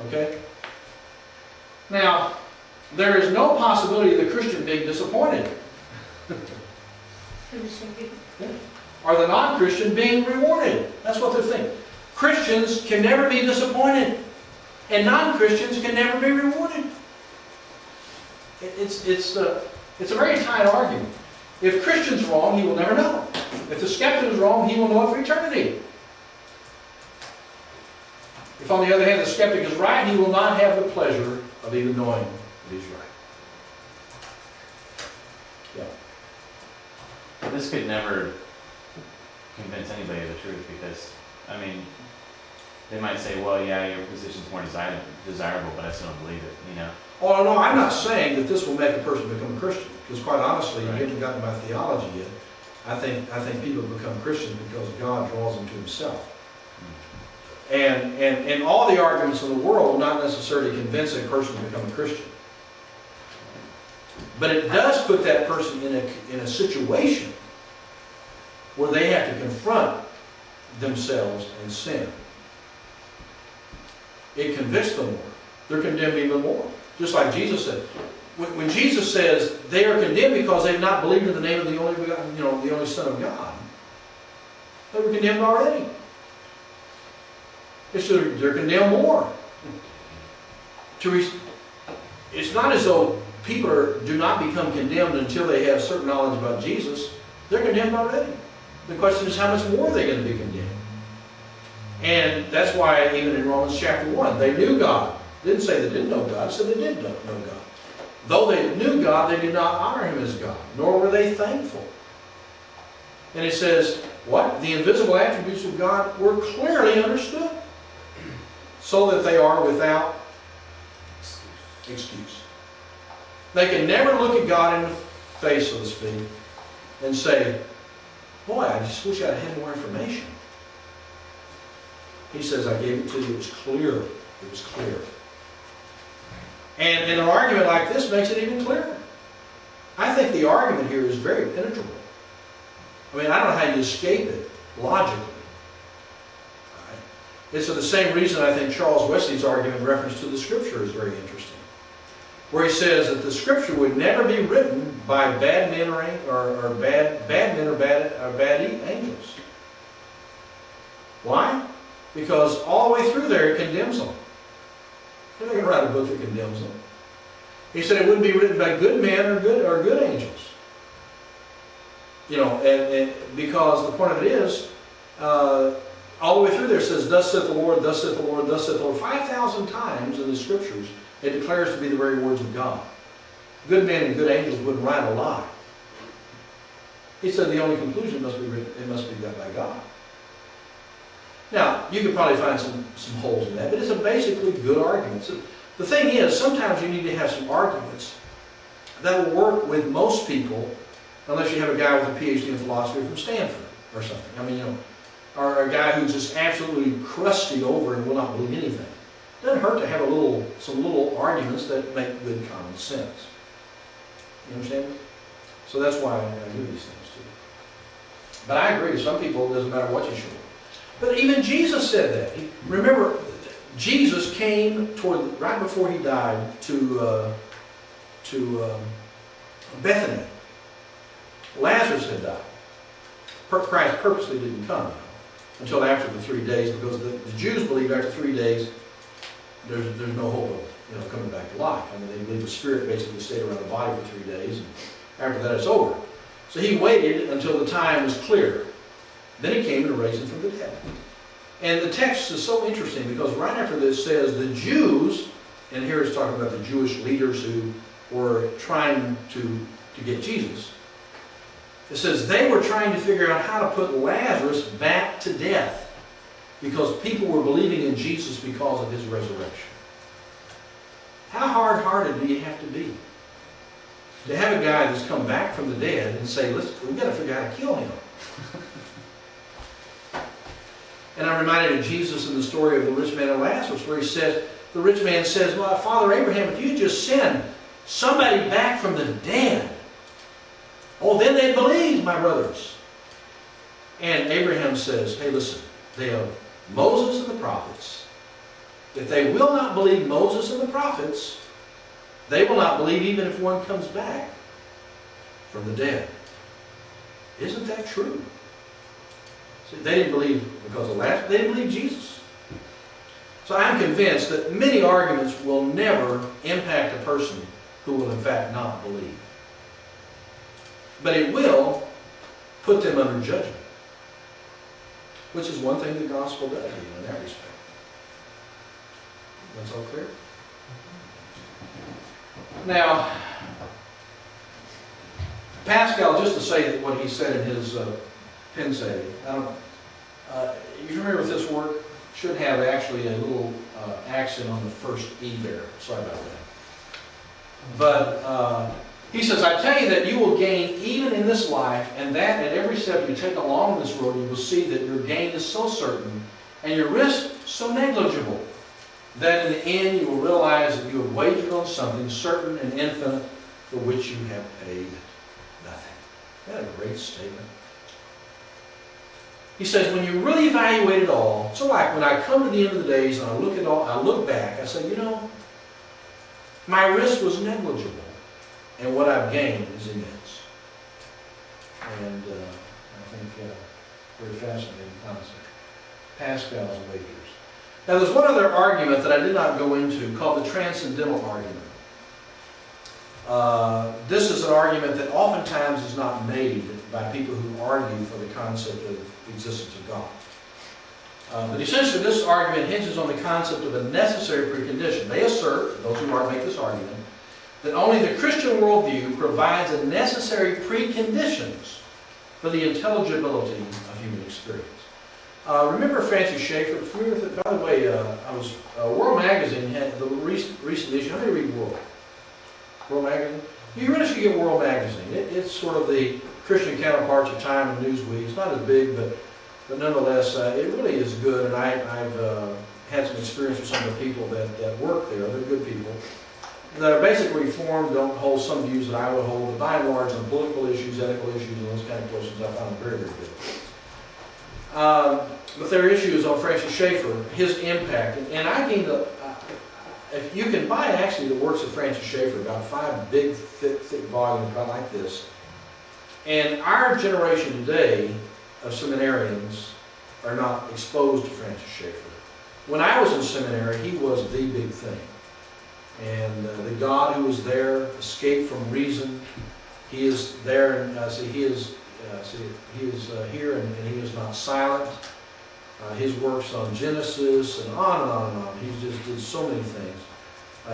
Okay? Now, there is no possibility of the Christian being disappointed. Or the non-Christian being rewarded. That's what they're thinking. Christians can never be disappointed. And non-Christians can never be rewarded. It's a very tight argument. If Christian's wrong, he will never know. If the skeptic is wrong, he will know it for eternity. If, on the other hand, the skeptic is right, he will not have the pleasure of even knowing that he's right. Yeah. This could never convince anybody of the truth because, I mean, they might say, well, yeah, your position's more desirable, but I still don't believe it, you know? Oh, no, I'm not saying that this will make a person become a Christian, because quite honestly, right. You haven't gotten to my theology yet. I think people become Christians because God draws them to Himself. And all the arguments in the world will not necessarily convince a person to become a Christian. But it does put that person in a situation where they have to confront themselves and sin. It convicts them more. They're condemned even more. Just like Jesus said. When Jesus says they are condemned because they've not believed in the name of the only begotten, the only Son of God, they were condemned already. It's they're condemned more. It's not as though people do not become condemned until they have certain knowledge about Jesus. They're condemned already. The question is, how much more are they going to be condemned? And that's why even in Romans chapter 1, they knew God. It didn't say they didn't know God, it said they did know God. Though they knew God, they did not honor Him as God, nor were they thankful. And it says, what? The invisible attributes of God were clearly understood, so that they are without excuse. They can never look at God in the face, so to speak, and say, boy, I just wish I had more information. He says, I gave it to you. It was clear. It was clear. And an argument like this makes it even clearer. I think the argument here is very penetrable. I mean, I don't know how you escape it logically. Right? It's for the same reason I think Charles Wesley's argument in reference to the Scripture is very interesting. Where he says that the Scripture would never be written by bad men or bad angels. Why? Because all the way through there it condemns them. They're not going to write a book that condemns them. He said it wouldn't be written by good men or good angels. You know, and because the point of it is, all the way through there it says, thus saith the Lord, thus saith the Lord, thus saith the Lord. 5,000 times in the Scriptures it declares to be the very words of God. Good men and good angels wouldn't write a lie. He said the only conclusion must be written, it must be done by God. Now, you could probably find some holes in that, but it's a basically good argument. So the thing is, sometimes you need to have some arguments that will work with most people, unless you have a guy with a PhD in philosophy from Stanford or something. I mean, you know, or a guy who's just absolutely crusty over and will not believe anything. It doesn't hurt to have some little arguments that make good common sense. You understand me? So that's why I do these things too. But I agree, some people, it doesn't matter what you show them. But even Jesus said that. Remember, Jesus came right before He died to Bethany. Lazarus had died. Christ purposely didn't come until after the 3 days, because the Jews believed after 3 days there's no hope of coming back to life. I mean, they believe the spirit basically stayed around the body for 3 days, and after that it's over. So He waited until the time was clear. Then He came to raise Him from the dead. And the text is so interesting because right after this says the Jews, and here it's talking about the Jewish leaders who were trying to get Jesus. It says they were trying to figure out how to put Lazarus back to death because people were believing in Jesus because of His resurrection. How hard-hearted do you have to be to have a guy that's come back from the dead and say, listen, we've got to figure out how to kill him? And I'm reminded of Jesus in the story of the rich man and Lazarus, where He says, the rich man says, well, Father Abraham, if you just send somebody back from the dead, oh, then they'd believe, my brothers. And Abraham says, hey, listen, they have Moses and the prophets. If they will not believe Moses and the prophets, they will not believe even if one comes back from the dead. Isn't that true? See, they didn't believe because of Lazarus. They didn't believe Jesus. So I'm convinced that many arguments will never impact a person who will in fact not believe. But it will put them under judgment, which is one thing the gospel does in that respect. That's all clear? Now, Pascal, just to say that what he said in his Pensée, you remember with this work, should have actually a little accent on the first E there. Sorry about that. But he says, I tell you that you will gain even in this life, and that at every step you take along this road, you will see that your gain is so certain, and your risk so negligible, that in the end you will realize that you have wagered on something certain and infinite for which you have paid nothing. Isn't that a great statement? He says, when you really evaluate it all, so like when I come to the end of the days and I look at all, I look back, I say, my risk was negligible, and what I've gained is immense. And I think very fascinating concept. Pascal's wagers. Now there's one other argument that I did not go into called the transcendental argument. This is an argument that oftentimes is not made by people who argue for the concept of the existence of God. But essentially this argument hinges on the concept of a necessary precondition. They assert, those who make this argument, that only the Christian worldview provides a necessary preconditions for the intelligibility of human experience. Remember Francis Schaeffer? Familiar with it? By the way, World Magazine had the recent issue. How many read World? World Magazine? You really should get World Magazine. It's sort of the Christian counterparts of Time and Newsweek. It's not as big, but nonetheless, it really is good. And I've had some experience with some of the people that work there. They're good people that are basically reformed, don't hold some views that I would hold, but by and large on political issues, ethical issues, and those kind of questions I found very, very good. But their issue is on Francis Schaeffer, his impact. And I gained if you can buy actually the works of Francis Schaeffer, about 5 big, thick volumes, about like this. And our generation today of seminarians are not exposed to Francis Schaeffer. When I was in seminary, he was the big thing. And the God who is there, escaped from reason, he is there, and he is here, and he is not silent. His works on Genesis, and on and on and on. He just did so many things.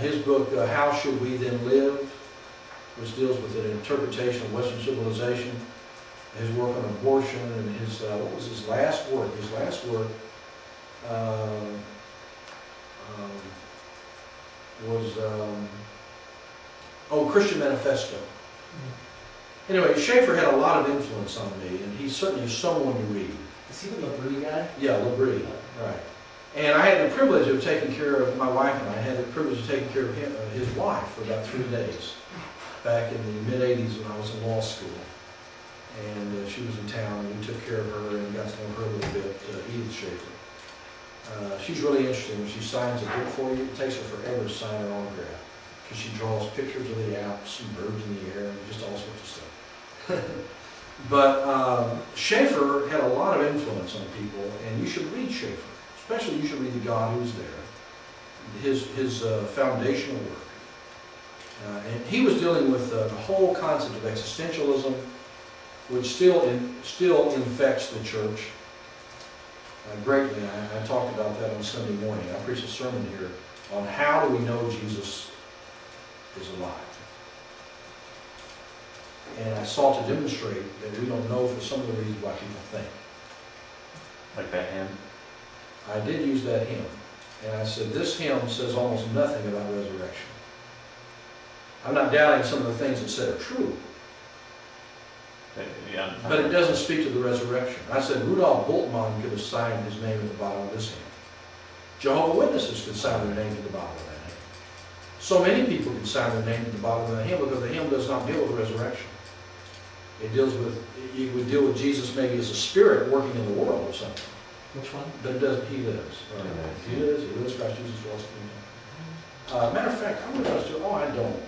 His book, How Should We Then Live, which deals with an interpretation of Western civilization. His work on abortion, and his, what was his last work? His last work was, Christian Manifesto. Anyway, Schaeffer had a lot of influence on me, and he's certainly someone to read. Is he the LaBrie guy? Yeah, LaBrie, right. And I had the privilege of taking care of, my wife and I had the privilege of taking care of his wife for about 3 days back in the mid-'80s when I was in law school. And she was in town, and we took care of her and got to know her a little bit, Edith Schaeffer. She's really interesting. When she signs a book for you, it takes her forever to sign her autograph, because she draws pictures of the Alps and birds in the air and just all sorts of stuff. But Schaeffer had a lot of influence on people, and you should read Schaeffer. Especially you should read The God Who Is There, his foundational work. And he was dealing with the whole concept of existentialism, which still infects the church greatly. I talked about that on Sunday morning. I preached a sermon here on how do we know Jesus is alive. And I sought to demonstrate that we don't know for some of the reasons why people think. Like that hymn? I did use that hymn. And I said, this hymn says almost nothing about resurrection. I'm not doubting some of the things it said are true. But it doesn't speak to the resurrection. I said, Rudolf Bultmann could have signed his name at the bottom of this hymn. Jehovah's Witnesses could sign their name at the bottom of that hymn. So many people can sign their name at the bottom of that hymn because the hymn does not deal with the resurrection. It deals with, you would deal with Jesus maybe as a spirit working in the world or something. Which one? But it doesn't, he lives. He lives, Christ Jesus was kingdom. Matter of fact, I'm going to, I don't.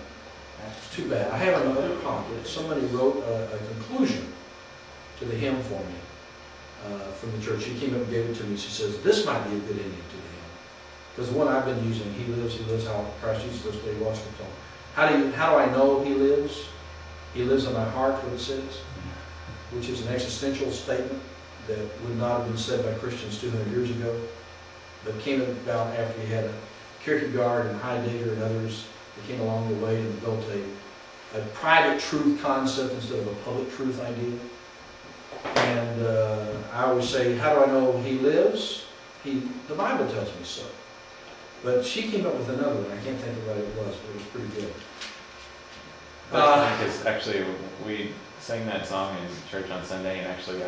It's too bad. I have another pocket. Somebody wrote a conclusion to the hymn for me from the church. She came up and gave it to me. She says, this might be a good ending to the hymn. Because the one I've been using, he lives, how Christ Jesus lives, but he walks with him. How do I know he lives? He lives in my heart, what it says, which is an existential statement that would not have been said by Christians 200 years ago, but came about after you had Kierkegaard and Heidegger and others that came along the way and built a private truth concept instead of a public truth idea. And I always say, how do I know he lives? The Bible tells me so. But she came up with another one. I can't think of what it was, but it was pretty good. Because actually, we sang that song in church on Sunday, and actually,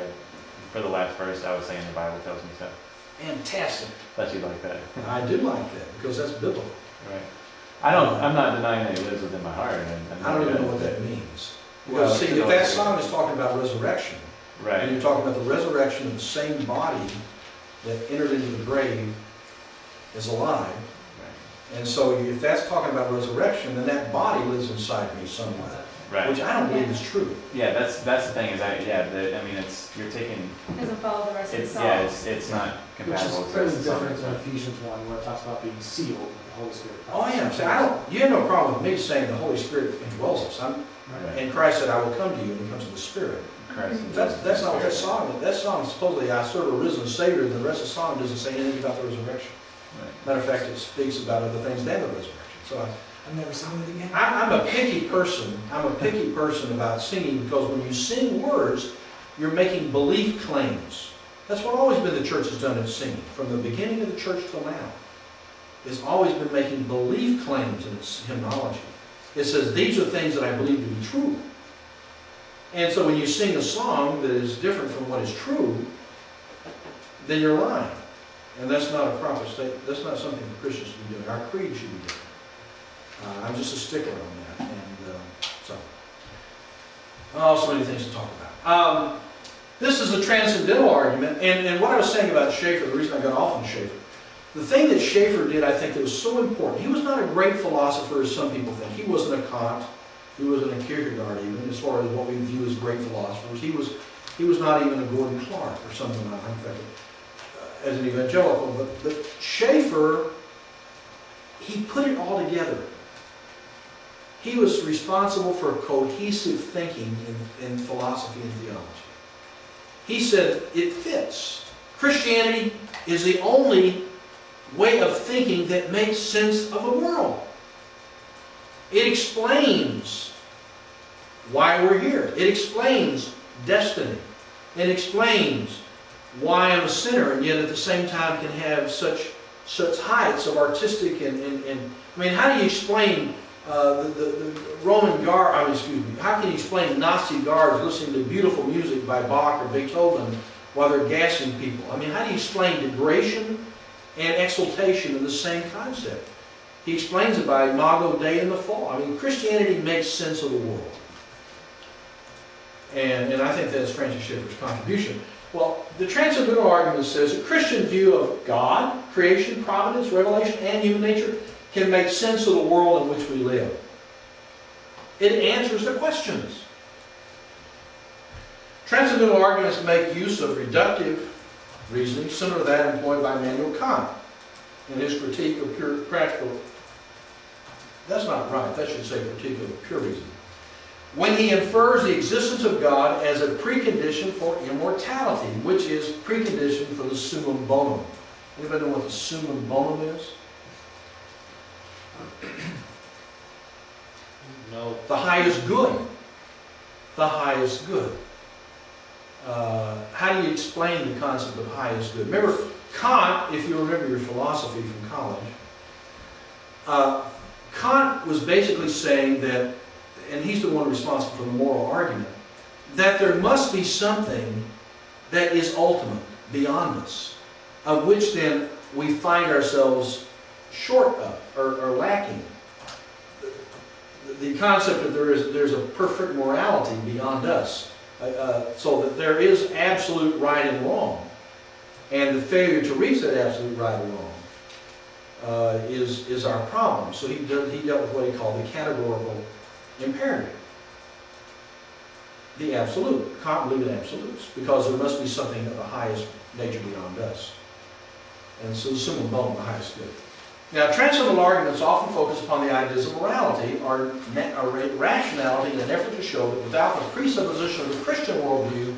for the last verse, I was saying the Bible tells me so. Fantastic. Thought you'd like that. I do like that because that's biblical. Right. I'm not denying that he lives within my heart. I don't even know what that means. Well, Because see, if that song is talking about resurrection, right. and you're talking about the resurrection of the same body that entered into the grave is alive, And so if that's talking about resurrection, then that body lives inside me somewhere, Right. which I don't believe is true. Yeah, that's the thing is I mean you're taking Doesn't follow the rest of the it's song. yeah it's not Which compatible is with clearly the rest of the different song. in Ephesians 1, where it talks about being sealed with the Holy Spirit. Oh yeah, see, you have no problem with me saying the Holy Spirit indwells us. Right. And Christ said, I will come to you when he comes to the Spirit. Christ. That's not what that song is. That song supposedly, I serve a risen Savior, and the rest of the song doesn't say anything about the resurrection. Right. Matter of fact, it speaks about other things than the resurrection. So I've never seen it again. I'm a picky person. I'm a picky person about singing because when you sing words, you're making belief claims. That's what always been the church has done in singing. From the beginning of the church till now, it's always been making belief claims in its hymnology. It says, these are things that I believe to be true. And so when you sing a song that is different from what is true, then you're lying. And that's not a proper state. That's not something for Christians to be doing. Our creed should be different. I'm just a stickler on that. And so many things to talk about. This is a transcendental argument. And what I was saying about Schaeffer, the reason I got off on Schaeffer, the thing that Schaeffer did, I think, that was so important, he was not a great philosopher as some people think. He wasn't a Kant. He wasn't a Kierkegaard even, as far as what we view as great philosophers. He was not even a Gordon Clark or something like that, as an evangelical. But Schaeffer, he put it all together. He was responsible for cohesive thinking in philosophy and theology. He said it fits. Christianity is the only way of thinking that makes sense of the world. It explains why we're here. It explains destiny. It explains why I'm a sinner and yet at the same time can have such heights of artistic and I mean, how do you explain the Roman guard, how can you explain Nazi guards listening to beautiful music by Bach or Beethoven while they're gassing people? I mean, how do you explain degradation and exaltation in the same concept? He explains it by Imago Dei in the fall. I mean, Christianity makes sense of the world. And I think that's Francis Schaeffer's contribution. Well, the transcendental argument says a Christian view of God, creation, providence, revelation, and human nature can make sense of the world in which we live. It answers the questions. Transcendental arguments make use of reductive reasoning, similar to that employed by Immanuel Kant in his critique of pure practical. That's not right. That should say critique of pure reasoning. When he infers the existence of God as a precondition for immortality, which is precondition for the summum bonum. Anybody know what the summum bonum is? No. The highest good. The highest good. How do you explain the concept of highest good? Remember, Kant, if you remember your philosophy from college, Kant was basically saying that, and he's the one responsible for the moral argument, that there must be something that is ultimate, beyond us, of which then we find ourselves short of, or lacking. The concept that there's a perfect morality beyond us, so that there is absolute right and wrong, and the failure to reach that absolute right and wrong is our problem. So he dealt with what he called the categorical imperative, the absolute. Can't believe in absolutes because there must be something of the highest nature beyond us, and so the summum bonum, the highest good. Now, transcendental arguments often focus upon the ideas of morality or rationality in an effort to show that without the presupposition of the Christian worldview,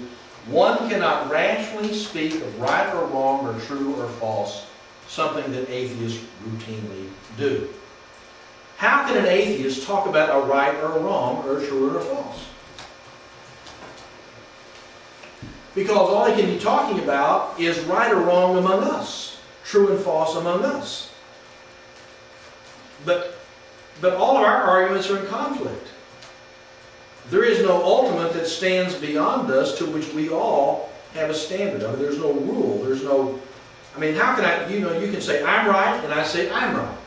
one cannot rationally speak of right or wrong or true or false, something that atheists routinely do. How can an atheist talk about a right or a wrong or a true or a false? Because all he can be talking about is right or wrong among us, true and false among us. But all of our arguments are in conflict. There is no ultimate that stands beyond us to which we all have a standard. I mean, there's no rule. There's no. I mean, how can I? You can say I'm right, and I say I'm right.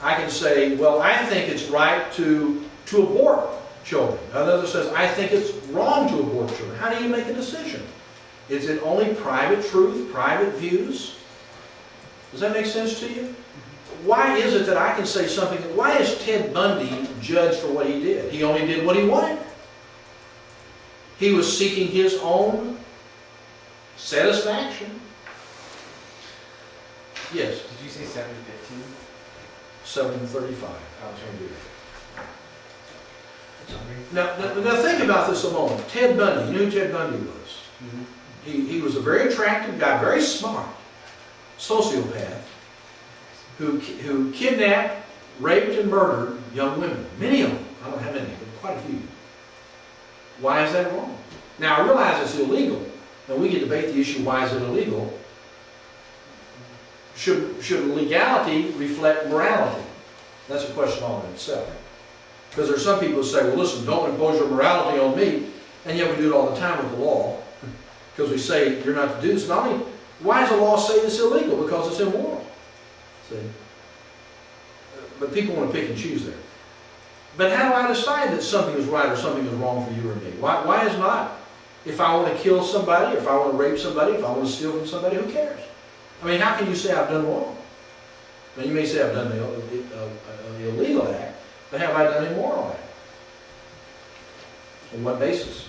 I can say, well, I think it's right to abort children. Another says, I think it's wrong to abort children. How do you make a decision? Is it only private truth, private views? Does that make sense to you? why is it that I can say something? Why is Ted Bundy judged for what he did? He only did what he wanted. He was seeking his own satisfaction. Yes, Did you say 7:15? 7:35. I was going to do that. Now think about this a moment. Ted Bundy, you know who Ted Bundy was? Mm-hmm. He was a very attractive guy, very smart, sociopath, who kidnapped, raped, and murdered young women. Many of them. I don't know how many, but quite a few. Why is that wrong? Now, I realize it's illegal, and we can debate the issue, why is it illegal? Should legality reflect morality? That's a question all in itself. Because there are some people who say, well, listen, don't impose your morality on me, and yet we do it all the time with the law. Because we say you're not to do this. Not only, why does the law say it's illegal? Because it's immoral. See? But people want to pick and choose there. But how do I decide that something is right or something is wrong for you or me? Why is not? If I want to kill somebody, or if I want to rape somebody, if I want to steal from somebody, who cares? I mean, how can you say I've done wrong? Now, you may say I've done the illegal act, but have I done an immoral act? On what basis?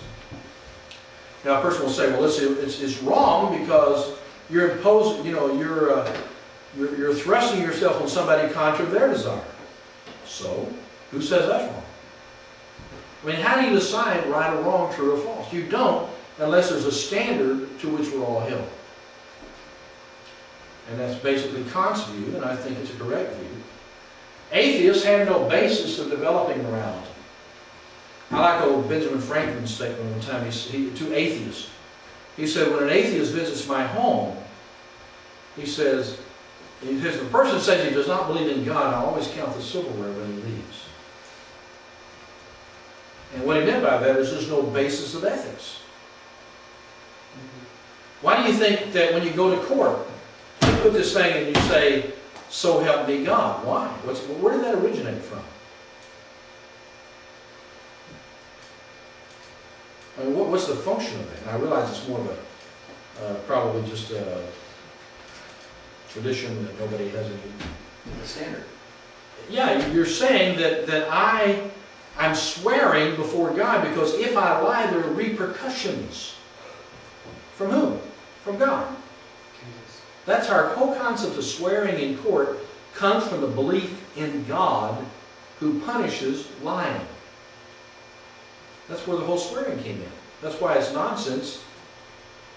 Now, a person will say, well, it's wrong because you're imposing, you're thrusting yourself on somebody contrary to their desire. So, who says that's wrong? I mean, how do you decide right or wrong, true or false? You don't unless there's a standard to which we're all held. And that's basically Kant's view, and I think it's a correct view. Atheists have no basis of developing morality. I like old Benjamin Franklin's statement one time to atheists. He said, when an atheist visits my home, he says, if the person says he does not believe in God, I always count the silverware when he leaves. And what he meant by that is there's no basis of ethics. Why do you think that when you go to court, you put this thing and you say, so help me God? Why? Where did that originate from? I mean, what's the function of that? And I realize it's more of a, probably just a tradition that nobody has any standard. Yeah, you're saying that I'm swearing before God because if I lie, there are repercussions. From whom? From God. Jesus. That's our whole concept of swearing in court comes from the belief in God who punishes lying. That's where the whole swearing came in. That's why it's nonsense.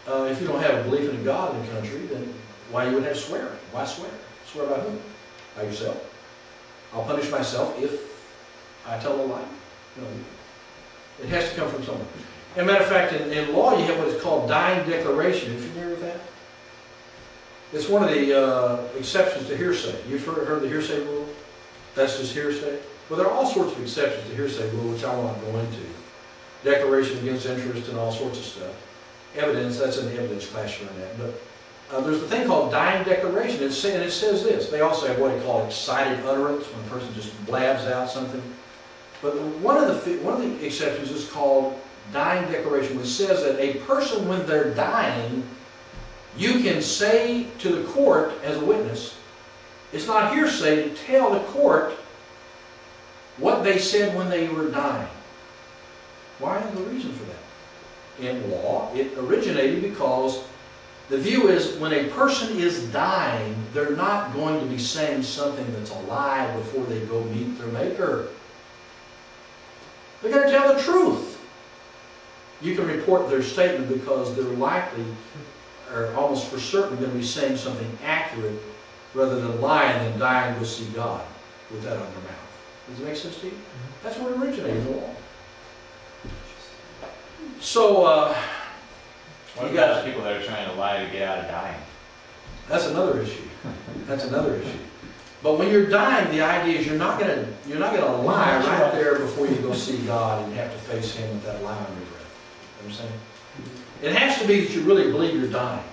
If you don't have a belief in a God in the country, then why you would have swearing? Why swear? Swear by whom? By yourself. I'll punish myself if I tell a lie. It has to come from somewhere. As a matter of fact, in law you have what is called dying declaration. Are you familiar with that? It's one of the exceptions to hearsay. You've heard the hearsay rule? That's just hearsay? Well, there are all sorts of exceptions to hearsay rule, which I won't go into. Declaration against interest and all sorts of stuff. Evidence, that's in the evidence class around that. But there's a thing called dying declaration, and it says this. They also have what they call excited utterance, when a person just blabs out something. But one of the exceptions is called dying declaration, which says that a person, when they're dying, you can say to the court as a witness, it's not hearsay to tell the court what they said when they were dying. Why is the reason for that? In law, it originated because the view is when a person is dying, they're not going to be saying something that's a lie before they go meet their Maker. They're going to tell the truth. You can report their statement because they're likely, or almost for certain, going to be saying something accurate rather than lying and dying to see God with that on their mouth. Does it make sense to you? That's where it originated in the law. So, what about the people that are trying to lie to get out of dying? That's another issue. That's another issue. But when you're dying, the idea is you're not going to lie right there before you go see God and have to face Him with that lie on your breath. You know what I'm saying? It has to be that you really believe you're dying.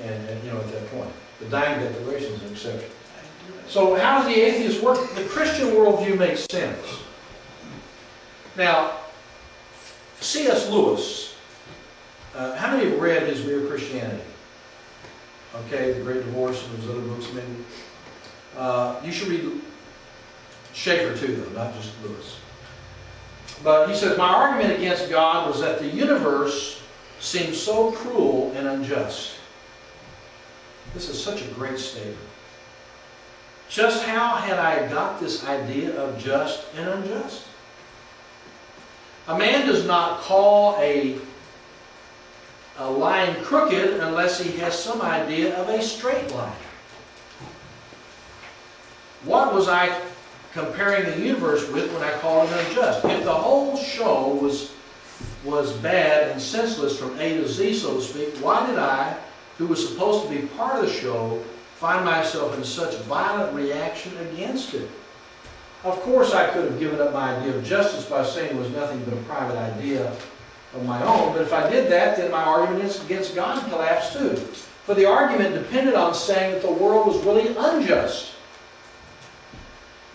And at that point, the dying declaration is an exception. So how does the atheist work? The Christian worldview makes sense. Now, C.S. Lewis, how many have read his Mere Christianity? Okay, The Great Divorce and his other books, maybe? You should read Schaeffer too, though, not just Lewis. But he says, my argument against God was that the universe seemed so cruel and unjust. This is such a great statement. Just how had I got this idea of just and unjust? A man does not call a line crooked unless he has some idea of a straight line. What was I comparing the universe with when I called it unjust? If the whole show was bad and senseless from A to Z, so to speak, why did I, who was supposed to be part of the show, find myself in such violent reaction against it? Of course, I could have given up my idea of justice by saying it was nothing but a private idea of my own, but if I did that, then my argument against God collapsed too. For the argument depended on saying that the world was really unjust.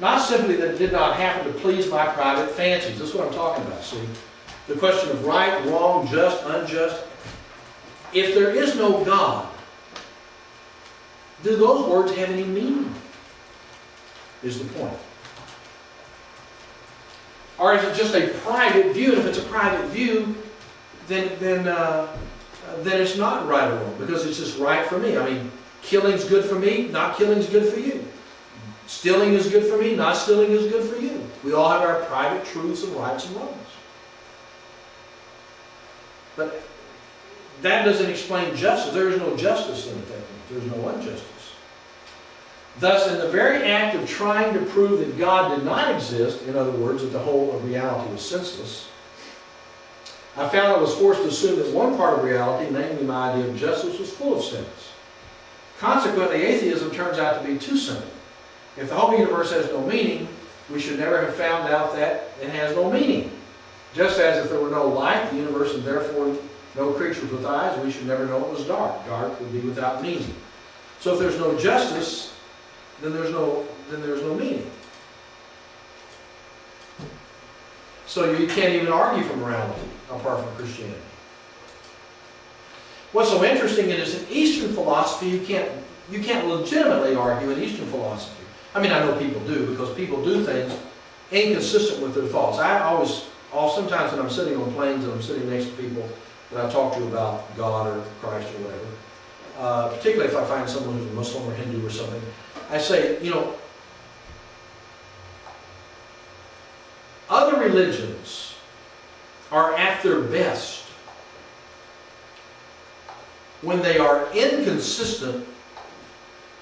Not simply that it did not happen to please my private fancies. That's what I'm talking about, see? The question of right, wrong, just, unjust. If there is no God, do those words have any meaning? Is the point. Or is it just a private view? And if it's a private view, then it's not right or wrong, because it's just right for me. I mean, killing's good for me, not killing's good for you. Stealing is good for me, not stealing is good for you. We all have our private truths and rights and wrongs. But that doesn't explain justice. There is no justice in it. There's no injustice. Thus, in the very act of trying to prove that God did not exist, in other words, that the whole of reality was senseless, I found I was forced to assume that one part of reality, namely my idea of justice, was full of sins. Consequently, atheism turns out to be too simple. If the whole universe has no meaning, we should never have found out that it has no meaning. Just as if there were no light, the universe, and therefore no creatures with eyes, we should never know it was dark. Dark would be without meaning. So if there's no justice, then there's no meaning. So you can't even argue for morality apart from Christianity. What's so interesting is in Eastern philosophy, you can't legitimately argue in Eastern philosophy. I mean, I know people do, because people do things inconsistent with their thoughts. Sometimes when I'm sitting on planes and I'm sitting next to people that I talk to about God or Christ or whatever, particularly if I find someone who's a Muslim or Hindu or something, I say, you know, other religions are at their best when they are inconsistent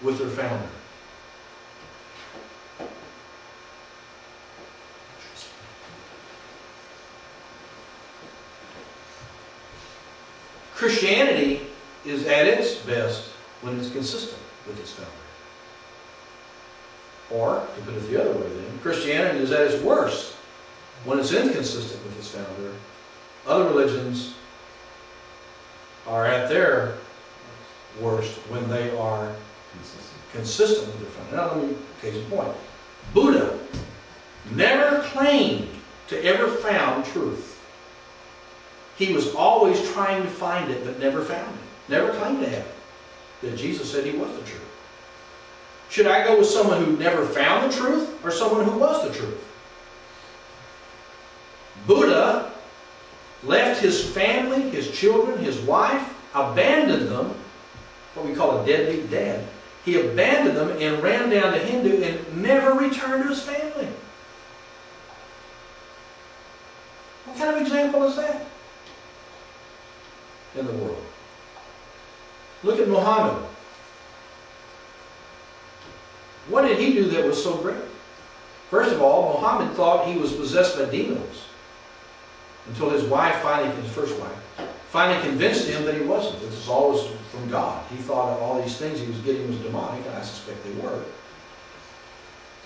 with their founder. Christianity is at its best when it's consistent with its founder. Or, to put it the other way then, Christianity is at its worst when it's inconsistent with its founder. Other religions are at their worst when they are consistent with their founder. Now let me case in point. Buddha never claimed to ever found truth. He was always trying to find it, but never found it. Never claimed to have it. That Jesus said he was the truth. Should I go with someone who never found the truth, or someone who was the truth? Buddha left his family, his children, his wife, abandoned them, what we call a deadbeat dad. He abandoned them and ran down to Hindu and never returned to his family. What kind of example is that in the world? Look at Muhammad. What did he do that was so great? First of all, Muhammad thought he was possessed by demons until his wife his first wife, finally convinced him that he wasn't. This is always from God. He thought that all these things he was getting was demonic, and I suspect they were.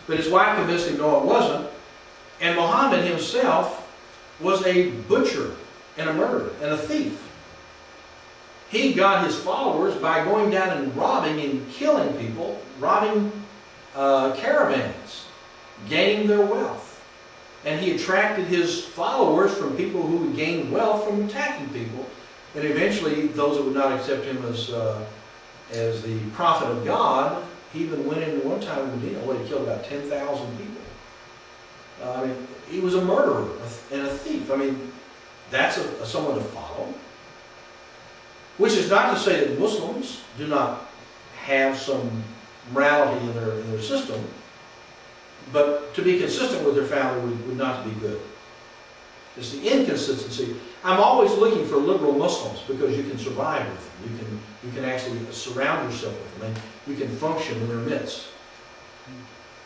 But his wife convinced him no, it wasn't. And Muhammad himself was a butcher and a murderer and a thief. He got his followers by going down and robbing and killing people, robbing caravans, gaining their wealth. And he attracted his followers from people who would gain wealth from attacking people. And eventually, those that would not accept him as the prophet of God, He even went into one time in Medina where he killed about 10,000 people. I mean, he was a murderer and a thief. I mean, that's someone to follow. Which is not to say that Muslims do not have some morality in their system, but to be consistent with their founder would not be good. It's the inconsistency. I'm always looking for liberal Muslims because you can survive with them. You can actually surround yourself with them, and you can function in their midst.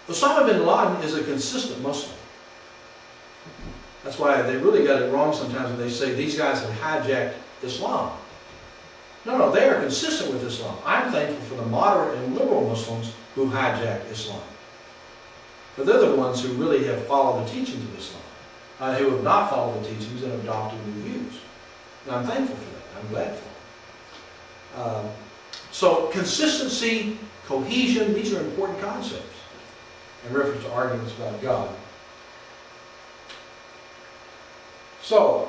Osama bin Laden is a consistent Muslim. That's why they really got it wrong sometimes when they say these guys have hijacked Islam. No, they are consistent with Islam. I'm thankful for the moderate and liberal Muslims who hijacked Islam. But they're the ones who really have followed the teachings of Islam, who have not followed the teachings and adopted new views. And I'm thankful for that. I'm glad for it. So consistency, cohesion, these are important concepts in reference to arguments about God. So,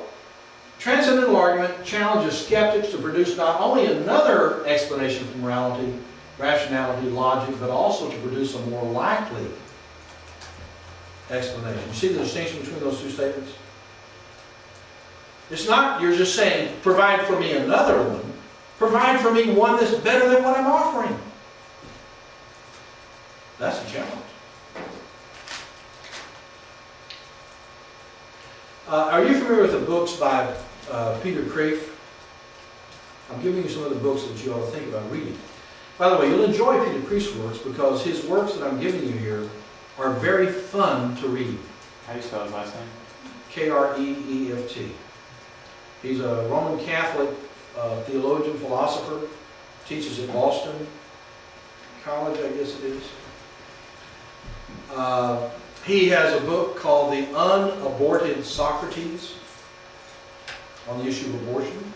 transcendental argument challenges skeptics to produce not only another explanation for morality, rationality, logic, but also to produce a more likely explanation. You see the distinction between those two statements? It's not you're just saying, provide for me another one. Provide for me one that's better than what I'm offering. That's a challenge. Are you familiar with the books by Peter Kreeft? I'm giving you some of the books that you ought to think about reading. By the way, you'll enjoy Peter Kreeft's works because his works that I'm giving you here are very fun to read. How do you spell his last name? Kreeft. He's a Roman Catholic theologian, philosopher, teaches at Boston College, I guess it is. He has a book called The Unaborted Socrates on the issue of abortion.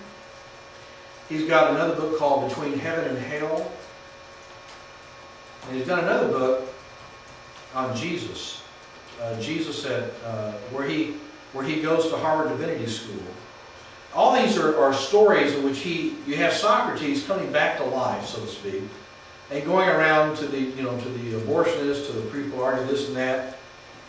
He's got another book called Between Heaven and Hell. And he's got another book on Jesus. Jesus said, where he goes to Harvard Divinity School. All these are stories in which you have Socrates coming back to life, so to speak, and going around to the abortionists, to the people who argue this and that,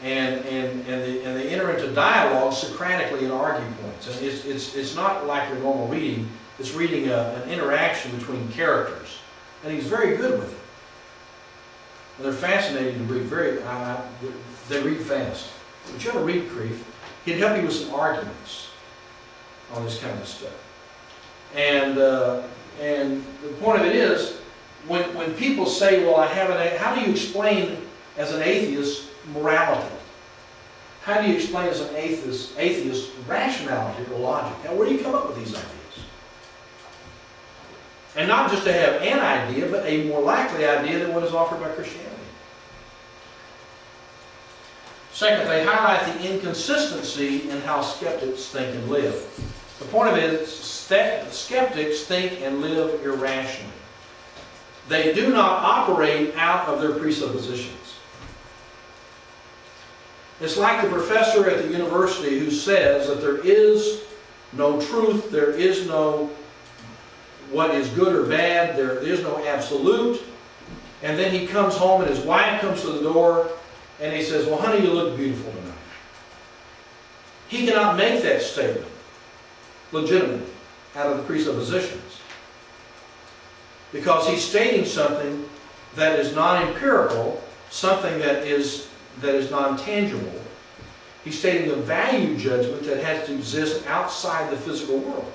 and they enter into dialogue Socratically and argue points. And it's not like your normal reading. It's reading an interaction between characters, and he's very good with it. And they're fascinating to read. They read fast. But you ought to read Kreeft. He'd help you with some arguments on this kind of stuff. And the point of it is, when people say, well, how do you explain as an atheist morality? How do you explain as an atheist rationality or logic? Now, where do you come up with these ideas? And not just to have an idea, but a more likely idea than what is offered by Christianity. Second, they highlight the inconsistency in how skeptics think and live. The point of it is skeptics think and live irrationally. They do not operate out of their presuppositions. It's like the professor at the university who says that there is no truth, there is no what is good or bad, there is no absolute. And then he comes home and his wife comes to the door and he says, well, honey, you look beautiful tonight. He cannot make that statement legitimately out of the presuppositions, because he's stating something that is non-empirical, something that is non-tangible. He's stating a value judgment that has to exist outside the physical world.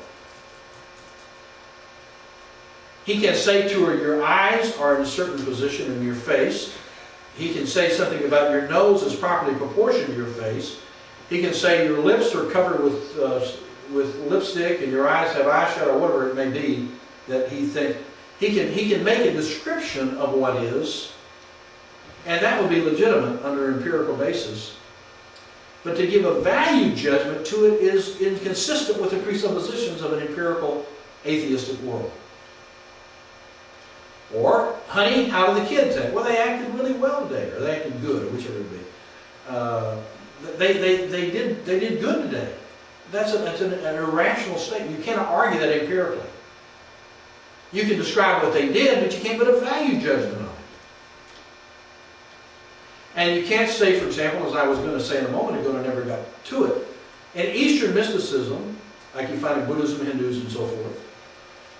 He can say to her, your eyes are in a certain position in your face. He can say something about your nose is properly proportioned to your face. He can say your lips are covered with lipstick and your eyes have eyeshadow, or whatever it may be that he thinks. He can make a description of what is, and that would be legitimate under an empirical basis. But to give a value judgment to it is inconsistent with the presuppositions of an empirical atheistic world. Or, honey, how do the kids act? Well, they acted really well today, or they acted good, or whichever it be. They did good today. That's an irrational statement. You cannot argue that empirically. You can describe what they did, but you can't put a value judgment on it. And you can't say, for example, as I was going to say in a moment ago, and I never got to it, in Eastern mysticism, like you find in Buddhism, Hindus, and so forth,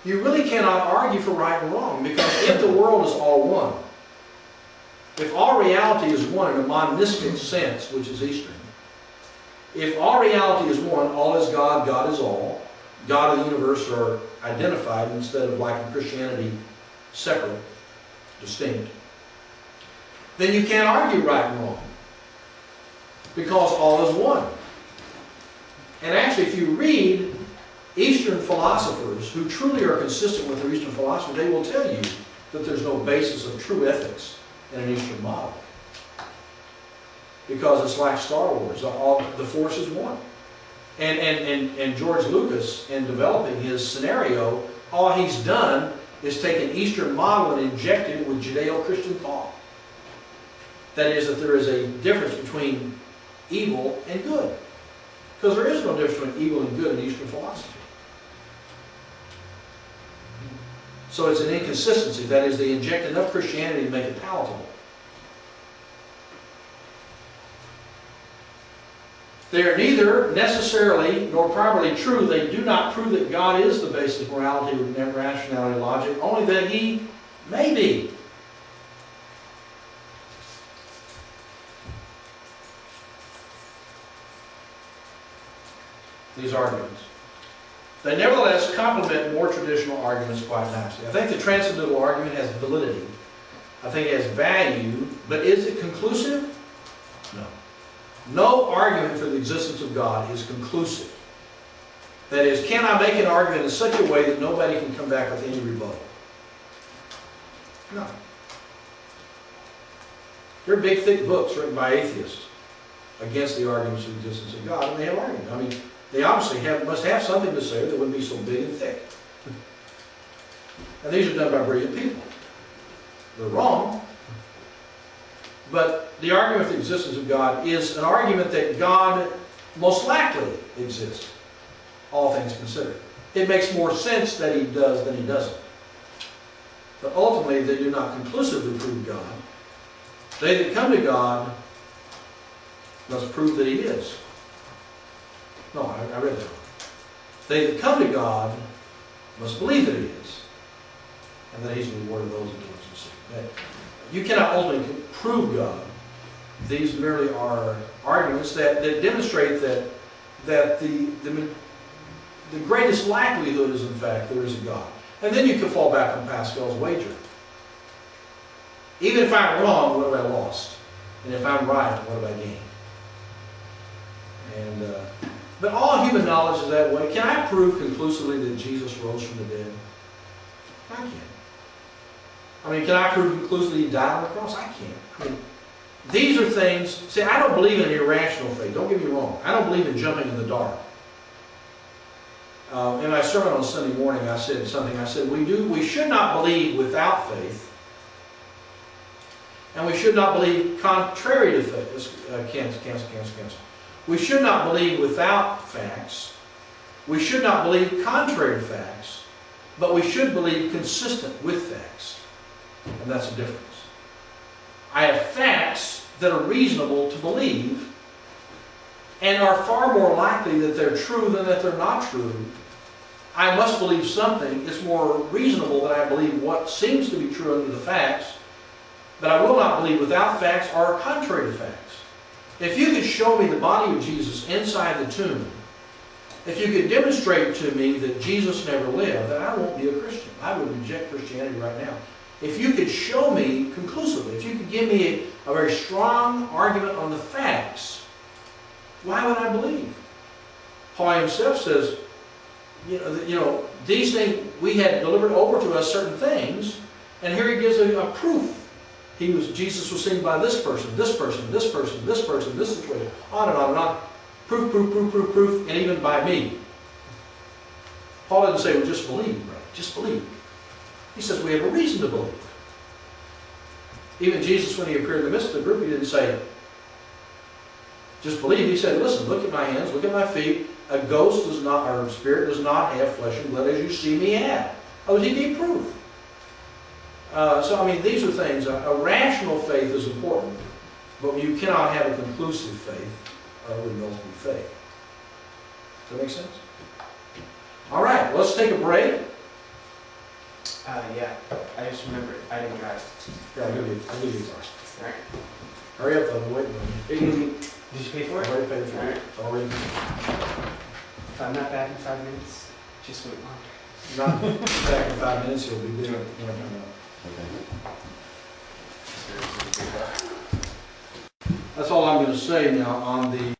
you really cannot argue for right and wrong, because if the world is all one, if all reality is one in a monistic sense, which is Eastern, if all reality is one, all is God, God is all, God and the universe are identified instead of like in Christianity, separate, distinct, then you can't argue right and wrong, because all is one. And actually, if you read Eastern philosophers who truly are consistent with their Eastern philosophy, they will tell you that there's no basis of true ethics in an Eastern model. Because it's like Star Wars, the Force is one. And George Lucas, in developing his scenario, all he's done is take an Eastern model and injected it with Judeo-Christian thought. That is, that there is a difference between evil and good. Because there is no difference between evil and good in Eastern philosophy. So it's an inconsistency. That is, they inject enough Christianity to make it palatable. They are neither necessarily nor properly true. They do not prove that God is the basis of morality, rationality, logic, only that He may be. These arguments. They nevertheless complement more traditional arguments quite nicely. I think the transcendental argument has validity. I think it has value, but is it conclusive? No. No argument for the existence of God is conclusive. That is, can I make an argument in such a way that nobody can come back with any rebuttal? No. There are big, thick books written by atheists against the arguments of the existence of God, and they have arguments. I mean, they obviously must have something to say that wouldn't be so big and thick. And these are done by brilliant people. They're wrong. But the argument for the existence of God is an argument that God most likely exists, all things considered. It makes more sense that He does than He doesn't. But ultimately, they do not conclusively prove God. They that come to God must prove that He is. No, I read that. They that come to God must believe that He is, and that He's the reward of those who diligently seek Him. You cannot ultimately prove God. These merely are arguments that demonstrate that the greatest likelihood is, in fact, there is a God. And then you can fall back on Pascal's wager. Even if I'm wrong, what have I lost? And if I'm right, what have I gained? And but all human knowledge is that way. Can I prove conclusively that Jesus rose from the dead? I can't. I mean, can I prove conclusively He died on the cross? I can't. I mean, these are things. See, I don't believe in irrational faith. Don't get me wrong. I don't believe in jumping in the dark. In my sermon on Sunday morning, I said something. I said we should not believe without faith, and we should not believe contrary to faith. Cancel. We should not believe without facts. We should not believe contrary to facts, but we should believe consistent with facts. And that's the difference. I have facts that are reasonable to believe and are far more likely that they're true than that they're not true. I must believe something. It's more reasonable that I believe what seems to be true under the facts, but I will not believe without facts or contrary to facts. If you could show me the body of Jesus inside the tomb, if you could demonstrate to me that Jesus never lived, then I won't be a Christian. I would reject Christianity right now. If you could show me conclusively, if you could give me a very strong argument on the facts, why would I believe? Paul himself says, these things, we had delivered over to us certain things, and here he gives a proof. Jesus was seen by this person, this person, this person, this person, this situation, on and on and on. Proof, and even by me. Paul didn't say, well, just believe, right? Just believe. He says we have a reason to believe. Even Jesus, when He appeared in the midst of the group, He didn't say, just believe. He said, listen, look at my hands, look at my feet. A ghost does not, or a spirit does not have flesh and blood as you see me have. Oh, He gave proof. So, I mean, these are things. A rational faith is important. But you cannot have a conclusive faith with multiple faith. Does that make sense? All right, let's take a break. Yeah, I just remembered, I didn't drive. Yeah, I'll give you a car. Alright. Hurry up, though, wait a minute. Did you pay for it? Already paid for it. Alright. It's already. If I'm not back in 5 minutes, just wait longer. Not back in 5 minutes, he'll be doing it. That's all I'm going to say now on the